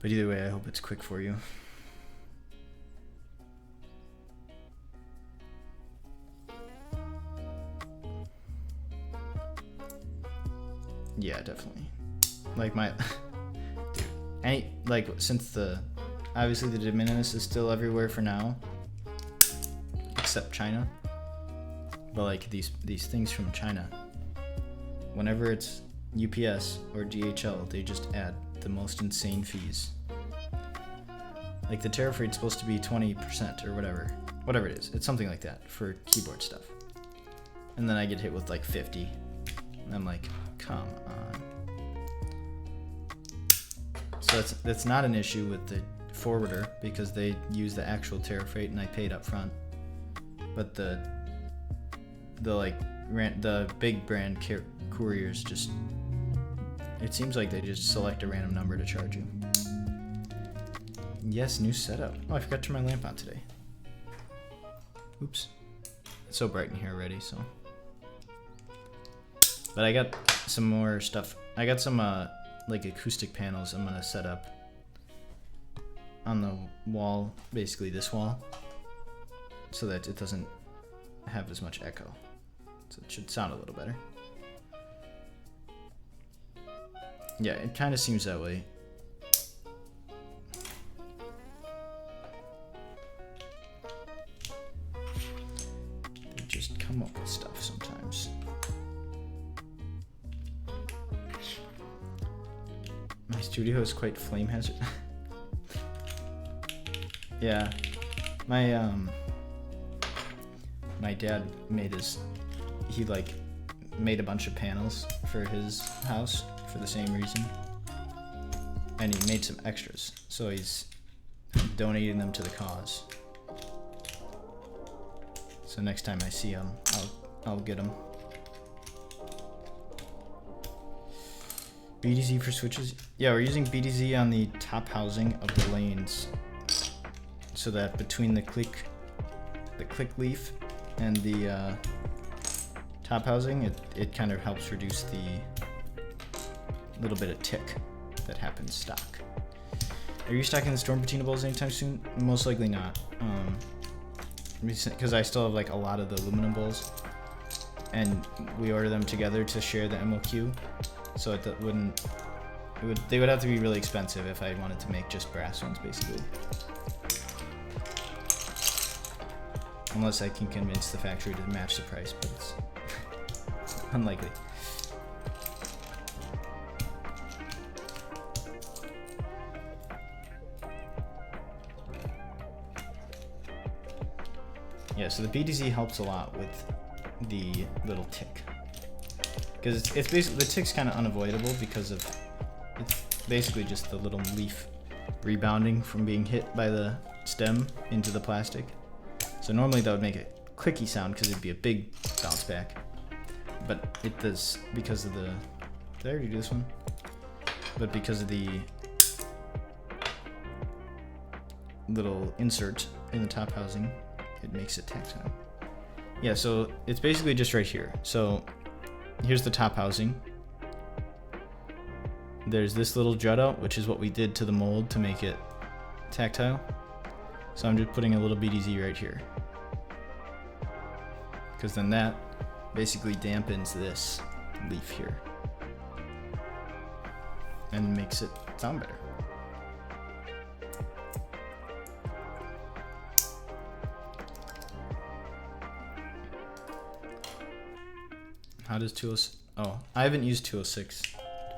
But either way, I hope it's quick for you. Yeah, definitely. Like my dude, since obviously the de minimis is still everywhere for now, except China. But like these things from China, whenever it's UPS or DHL, they just add the most insane fees. Like the tariff rate's supposed to be 20% or whatever it is. It's something like that for keyboard stuff. And then I get hit with like 50. And I'm like, come on. So that's not an issue with the forwarder because they use the actual tariff rate and I paid up front. But the big brand couriers just, it seems like they just select a random number to charge you. Yes, new setup. Oh, I forgot to turn my lamp on today. Oops. It's so bright in here already, so. But I got some more stuff. I got some like acoustic panels I'm gonna set up on the wall, basically this wall, so that it doesn't have as much echo. So it should sound a little better. Yeah, it kind of seems that way. They just come up with stuff sometimes. My studio is quite flame hazard. Yeah, my dad made he made a bunch of panels for his house for the same reason, and he made some extras, so he's donating them to the cause. So next time I see him, I'll get them. BDZ for switches? Yeah, we're using BDZ on the top housing of the lanes, so that between the click leaf and the top housing, it kind of helps reduce the little bit of tick that happens stock. Are you stocking the Storm Patina bowls anytime soon? Most likely not, because I still have like a lot of the aluminum bowls, and we order them together to share the MOQ. So they would have to be really expensive if I wanted to make just brass ones, basically. Unless I can convince the factory to match the price, but it's unlikely. Yeah, so the BDZ helps a lot with the little tick. Because it's basically, the tick's kind of unavoidable because of, it's basically just the little leaf rebounding from being hit by the stem into the plastic. So normally that would make a clicky sound because it'd be a big bounce back. But it does, because of the, did I already do this one? But because of the little insert in the top housing, it makes it tactile. Yeah, so it's basically just right here. So here's the top housing. There's this little jut out, which is what we did to the mold to make it tactile. So I'm just putting a little BDZ right here, because then that basically dampens this leaf here and makes it sound better. How does 206? Oh, I haven't used 206 to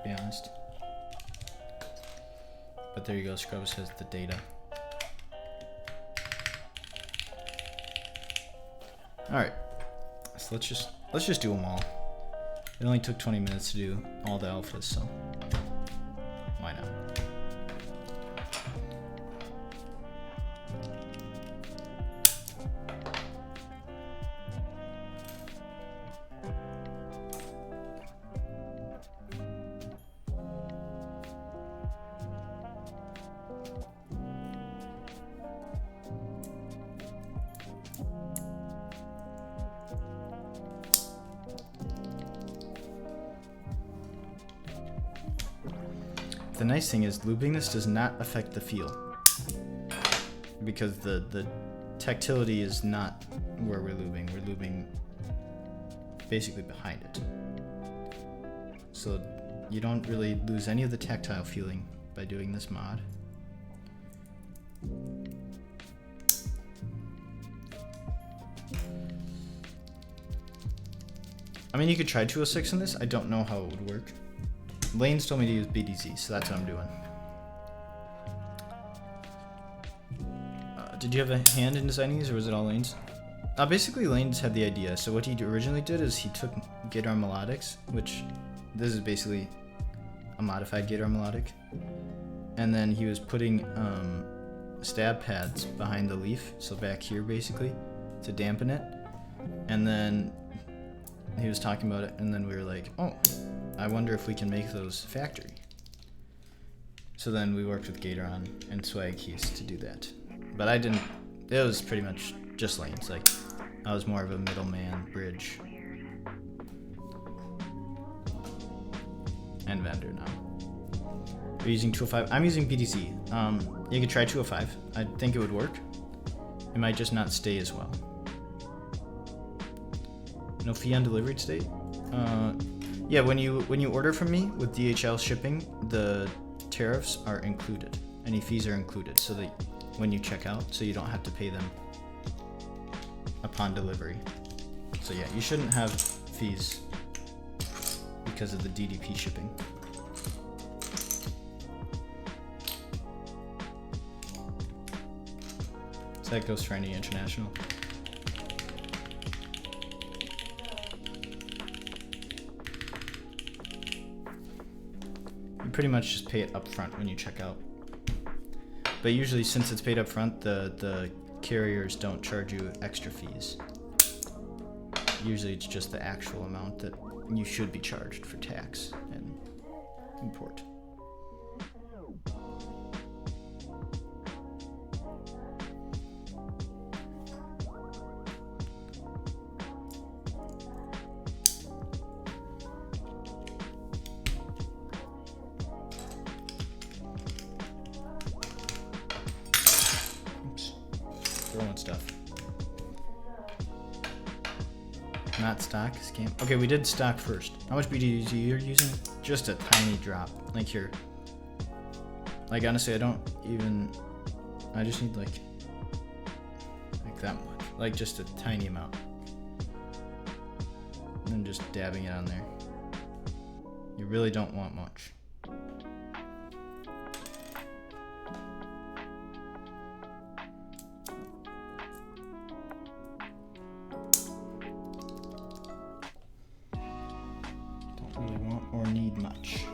be honest. But there you go. Scrubs has the data. All right, so let's just do them all. It only took 20 minutes to do all the alphas, so why not? The nice thing is looping this does not affect the feel, because the tactility is not where we're looping. We're looping basically behind it. So you don't really lose any of the tactile feeling by doing this mod. I mean, you could try 206 in this. I don't know how it would work. Lanes told me to use BDZ, so that's what I'm doing. Did you have a hand in designing these, or was it all Lanes? Basically, Lanes had the idea. So what he originally did is he took gateron melodics, which this is basically a modified gateron melodic, and then he was putting stab pads behind the leaf, so back here basically, to dampen it. And then he was talking about it, and then we were like, oh, I wonder if we can make those factory. So then we worked with Gateron and Swag Keys to do that. But I didn't, it was pretty much just Lanes. Like, I was more of a middleman bridge. And vendor now. We're using 205. I'm using BDC. You could try 205. I think it would work. It might just not stay as well. No fee on delivery state? Yeah, when you order from me with DHL shipping, the tariffs are included. Any fees are included, so that when you check out, so you don't have to pay them upon delivery. So yeah, you shouldn't have fees because of the DDP shipping. So that goes for any international. You pretty much just pay it up front when you check out. But usually, since it's paid up front, the carriers don't charge you extra fees. Usually it's just the actual amount that you should be charged for tax and import. Throwing stuff. Not stock scam. Okay, we did stock first. How much BDZ you're using? Just a tiny drop. Like here. Like honestly, I don't even. I just need like that much. Like just a tiny amount. And then just dabbing it on there. You really don't want much. Or need much.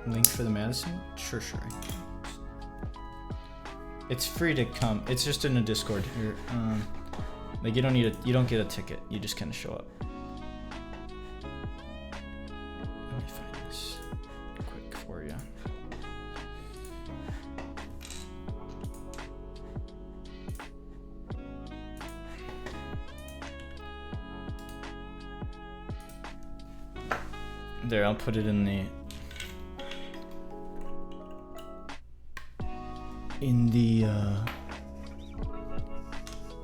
Link for the Madison? Sure. It's free to come. It's just in a Discord here. Like you don't get a ticket. You just kind of show up. Let me find this quick for you. There, I'll put it in the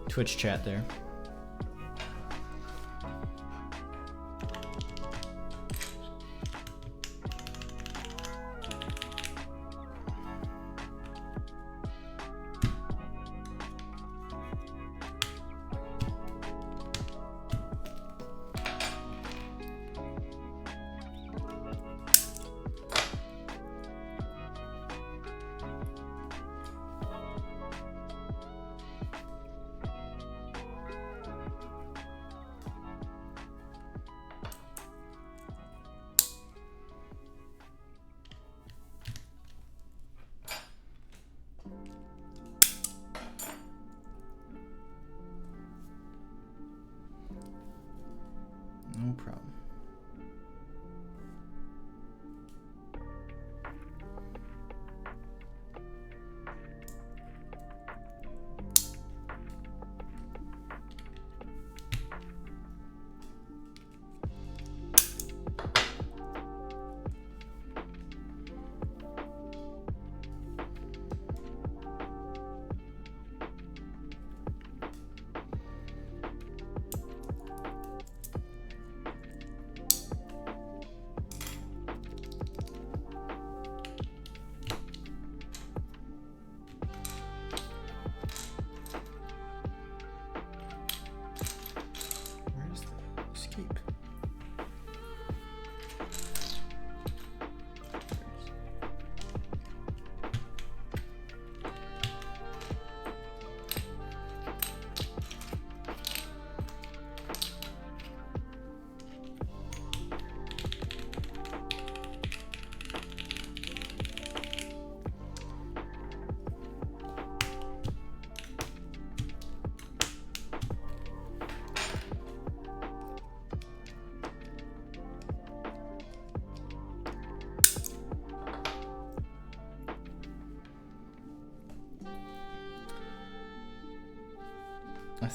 Twitch chat there. No problem.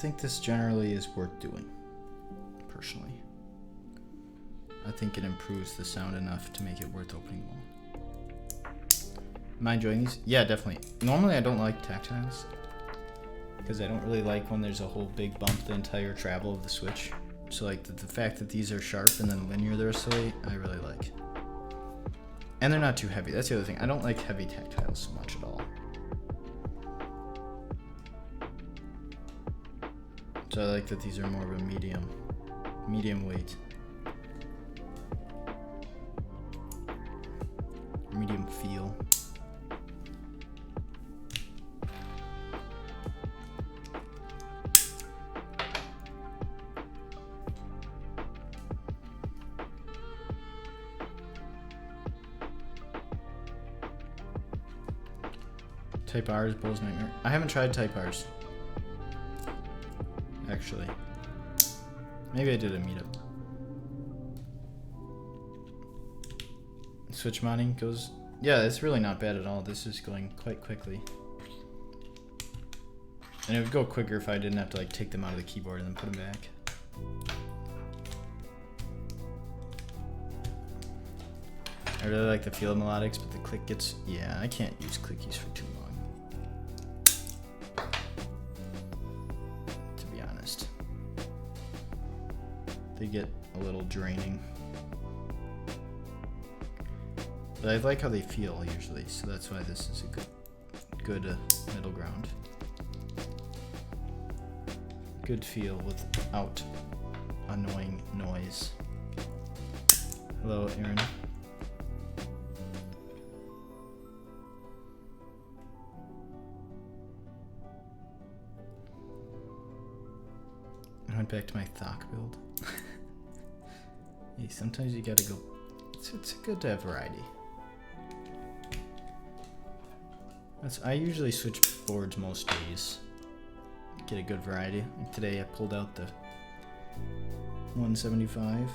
think this generally is worth doing, personally. I think it improves the sound enough to make it worth opening more. Am I enjoying these? Yeah, definitely. Normally I don't like tactiles, because I don't really like when there's a whole big bump the entire travel of the Switch. So like the fact that these are sharp and then linear the rest of the way, I really like. And they're not too heavy. That's the other thing. I don't like heavy tactiles so much at all. So I like that these are more of a medium weight. Medium feel. Type R is Bull's Nightmare. I haven't tried Type R's. Actually. Maybe I did a meetup. Switch modding goes... Yeah, it's really not bad at all. This is going quite quickly. And it would go quicker if I didn't have to like take them out of the keyboard and then put them back. I really like the feel of melodics, but the click gets... Yeah, I can't use clickies for too long. To be honest. They get a little draining. But I like how they feel usually, so that's why this is a good middle ground. Good feel without annoying noise. Hello, Aaron. I went back to my Thok build. Hey, sometimes you gotta go. It's good to have variety. I usually switch boards most days. Get a good variety. Like today I pulled out the 175.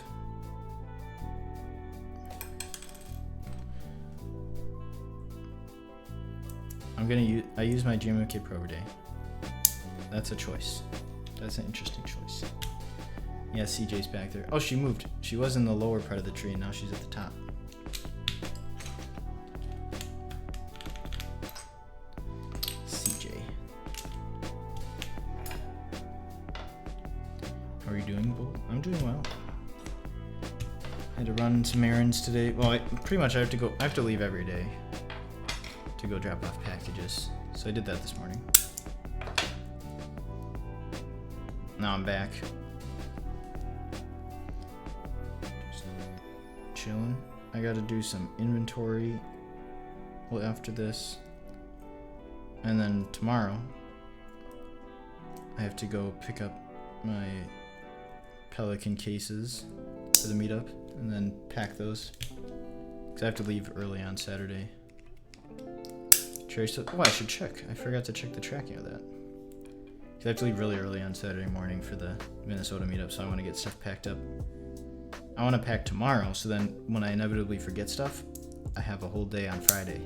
I use my GMK Pro every day. That's a choice. That's an interesting choice. Yeah, CJ's back there. Oh, she moved. She was in the lower part of the tree and now she's at the top. How are you doing, Bull? I'm doing well. I had to run some errands today. Well, I have to leave every day to go drop off packages. So I did that this morning. Now I'm back. Just chilling. I gotta do some inventory after this. And then tomorrow I have to go pick up my Pelican cases for the meetup and then pack those because I have to leave early on Saturday. Oh, I should check. I forgot to check the tracking of that. Because I have to leave really early on Saturday morning for the Minnesota meetup, so I want to get stuff packed up. I want to pack tomorrow, so then when I inevitably forget stuff, I have a whole day on Friday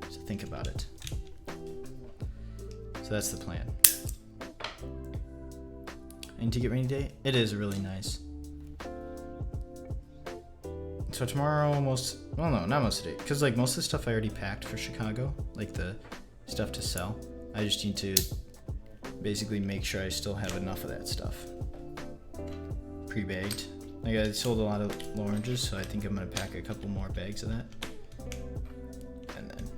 to think about it. So that's the plan. And to get rainy day, it is really nice. So tomorrow, not most of the day, because like most of the stuff I already packed for Chicago, like the stuff to sell. I just need to basically make sure I still have enough of that stuff pre-bagged. Like I sold a lot of oranges, so I think I'm gonna pack a couple more bags of that. And then,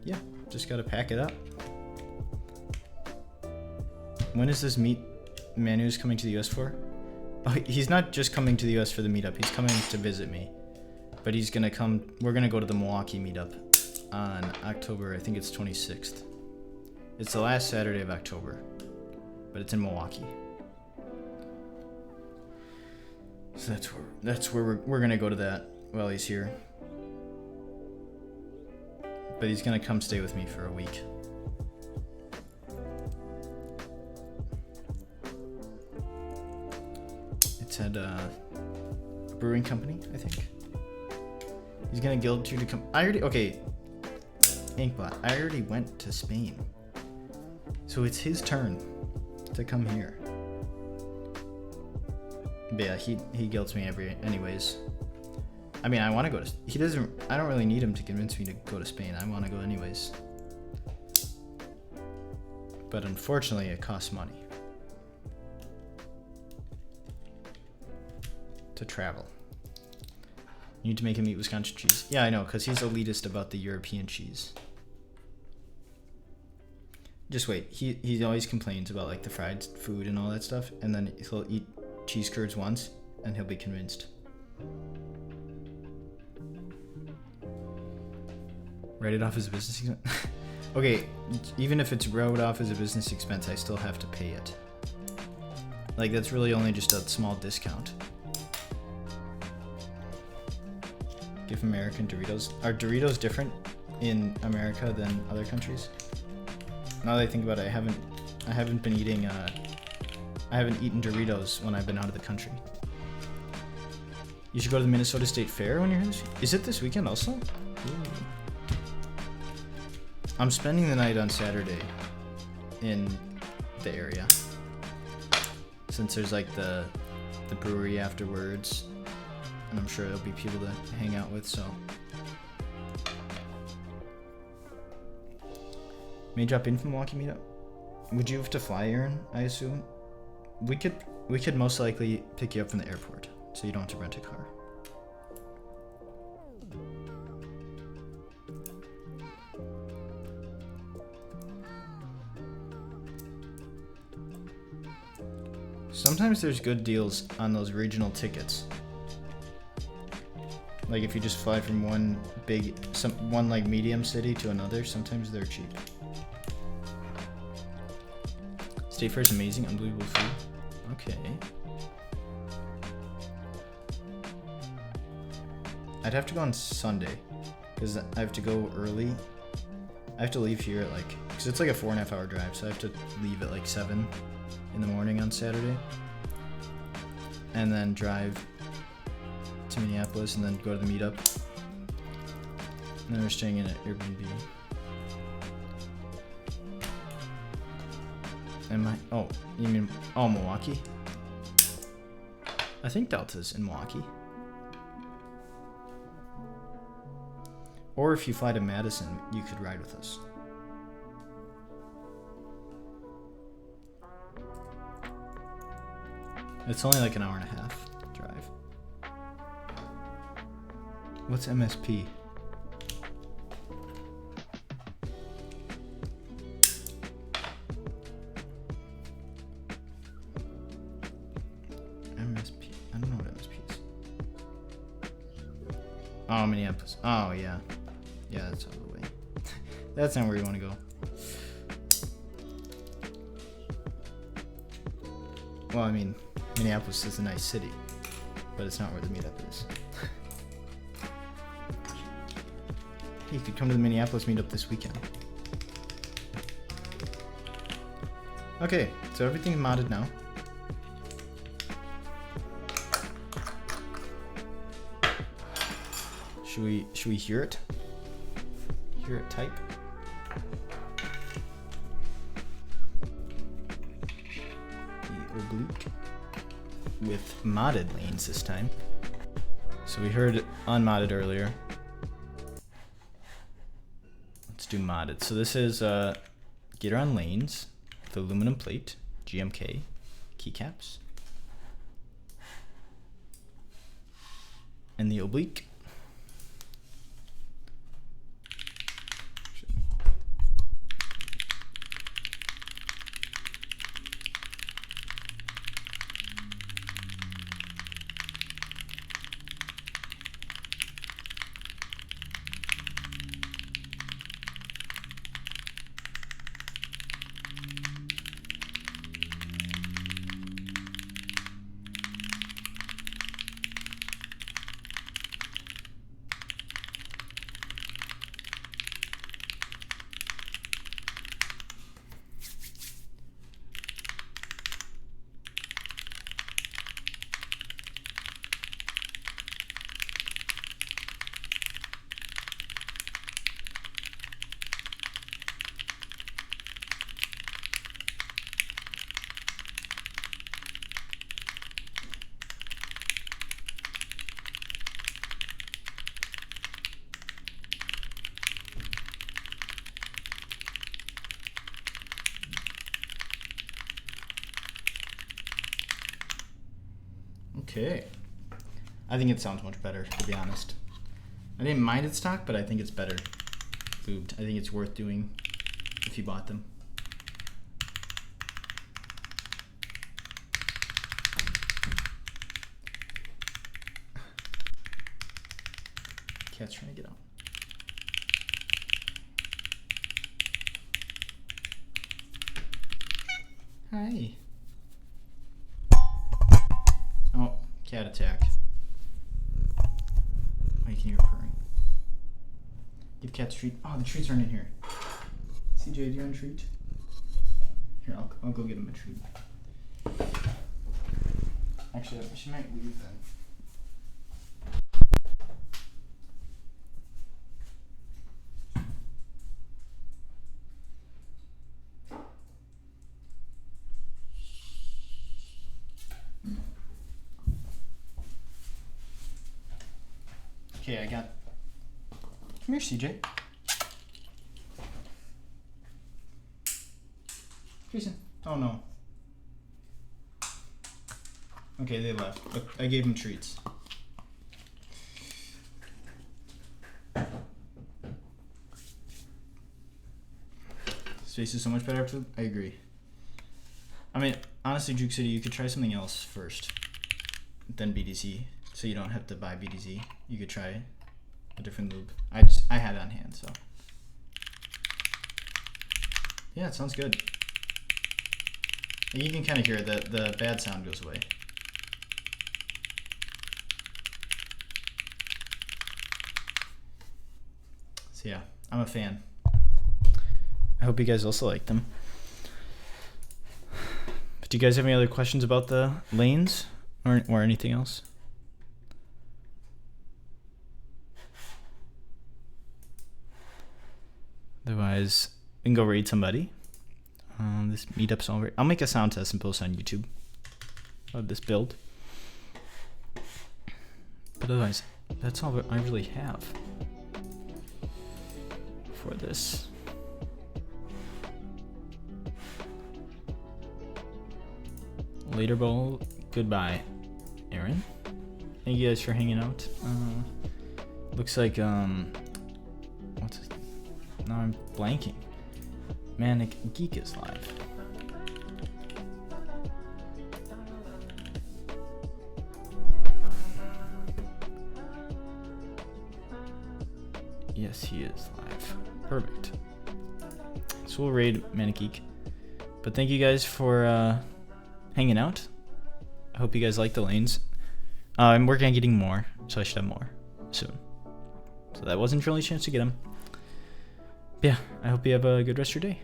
yeah, just gotta pack it up. When is this meet Manu's coming to the US for? Oh, he's not just coming to the US for the meetup, he's coming to visit me. But he's gonna come, we're gonna go to the Milwaukee meetup on October, I think it's 26th. It's the last Saturday of October, but it's in Milwaukee. So that's where we're gonna go to that while he's here. But he's gonna come stay with me for a week. It's at a brewing company, I think. He's gonna guild you to come. Okay, Inkbot, I already went to Spain. So it's his turn to come here. But yeah, he guilts me anyways. I mean, I want to go to... I don't really need him to convince me to go to Spain. I want to go anyways. But unfortunately, it costs money to travel. You need to make him eat Wisconsin cheese. Yeah, I know, because he's elitist about the European cheese. Just wait. He always complains about like the fried food and all that stuff, and then he'll eat cheese curds once, and he'll be convinced. Write it off as a business expense. Okay, even if it's wrote off as a business expense, I still have to pay it. Like, that's really only just a small discount. Give American Doritos. Are Doritos different in America than other countries? Now that I think about it, I haven't been eating. I haven't eaten Doritos when I've been out of the country. You should go to the Minnesota State Fair when you're here. Is it this weekend also? Ooh. I'm spending the night on Saturday in the area, since there's like the brewery afterwards, and I'm sure there'll be people to hang out with. So, may drop in from Milwaukee meetup. Would you have to fly, Aaron? I assume we could most likely pick you up from the airport, so you don't have to rent a car. Sometimes there's good deals on those regional tickets. Like if you just fly from one like medium city to another, sometimes they're cheap. State Fair is amazing, unbelievable food. Okay. I'd have to go on Sunday, because I have to go early. I have to leave here at like, because it's like a 4.5 hour drive, so I have to leave at like 7 in the morning on Saturday, and then drive to Minneapolis, and then go to the meetup, and then we're staying in an Airbnb. You mean Milwaukee? I think Delta's in Milwaukee. Or if you fly to Madison, you could ride with us. It's only like an hour and a half drive. What's MSP? MSP. I don't know what MSP is. Oh, Minneapolis. Oh, yeah. Yeah, that's out of the way. That's not where you want to go. Well, I mean, Minneapolis is a nice city, but it's not where the meetup is. You could come to the Minneapolis meetup this weekend. Okay, so everything's modded now. Should we hear it? Hear it type? The Oblique with modded lanes this time. So we heard unmodded earlier. Let's do modded. So this is gateron lanes with aluminum plate, GMK, keycaps, and the Oblique. Okay. I think it sounds much better, to be honest. I didn't mind its stock, but I think it's better lubed. I think it's worth doing if you bought them. Cat's trying to get out. Hi. Oh, cat attack. Oh, you can hear purring. Give cats treat. Oh, the treats aren't in here. CJ, do you want a treat? Here, I'll go get him a treat. Actually, she might leave then. Okay, I got. Come here, CJ. Jason. Oh no. Okay, they left. Look, I gave them treats. Space is so much better after. I agree. I mean, honestly, Juke City, you could try something else first, then BDZ, so you don't have to buy BDZ. You could try a different lube. I had it on hand, so yeah, it sounds good. And you can kind of hear the bad sound goes away. So yeah, I'm a fan. I hope you guys also like them. But do you guys have any other questions about the lanes or anything else? Otherwise, we can go raid somebody. This meetup's over. I'll make a sound test and post on YouTube of this build. But otherwise, that's all I really have for this. Later, bowl. Goodbye, Aaron. Thank you guys for hanging out. Looks like what's it? Now I'm blanking. Manic Geek is live. Yes, he is live. Perfect. So we'll raid Manic Geek. But thank you guys for hanging out. I hope you guys like the lanes. I'm working on getting more, so I should have more soon. So that wasn't your only chance to get them. But yeah, I hope you have a good rest of your day.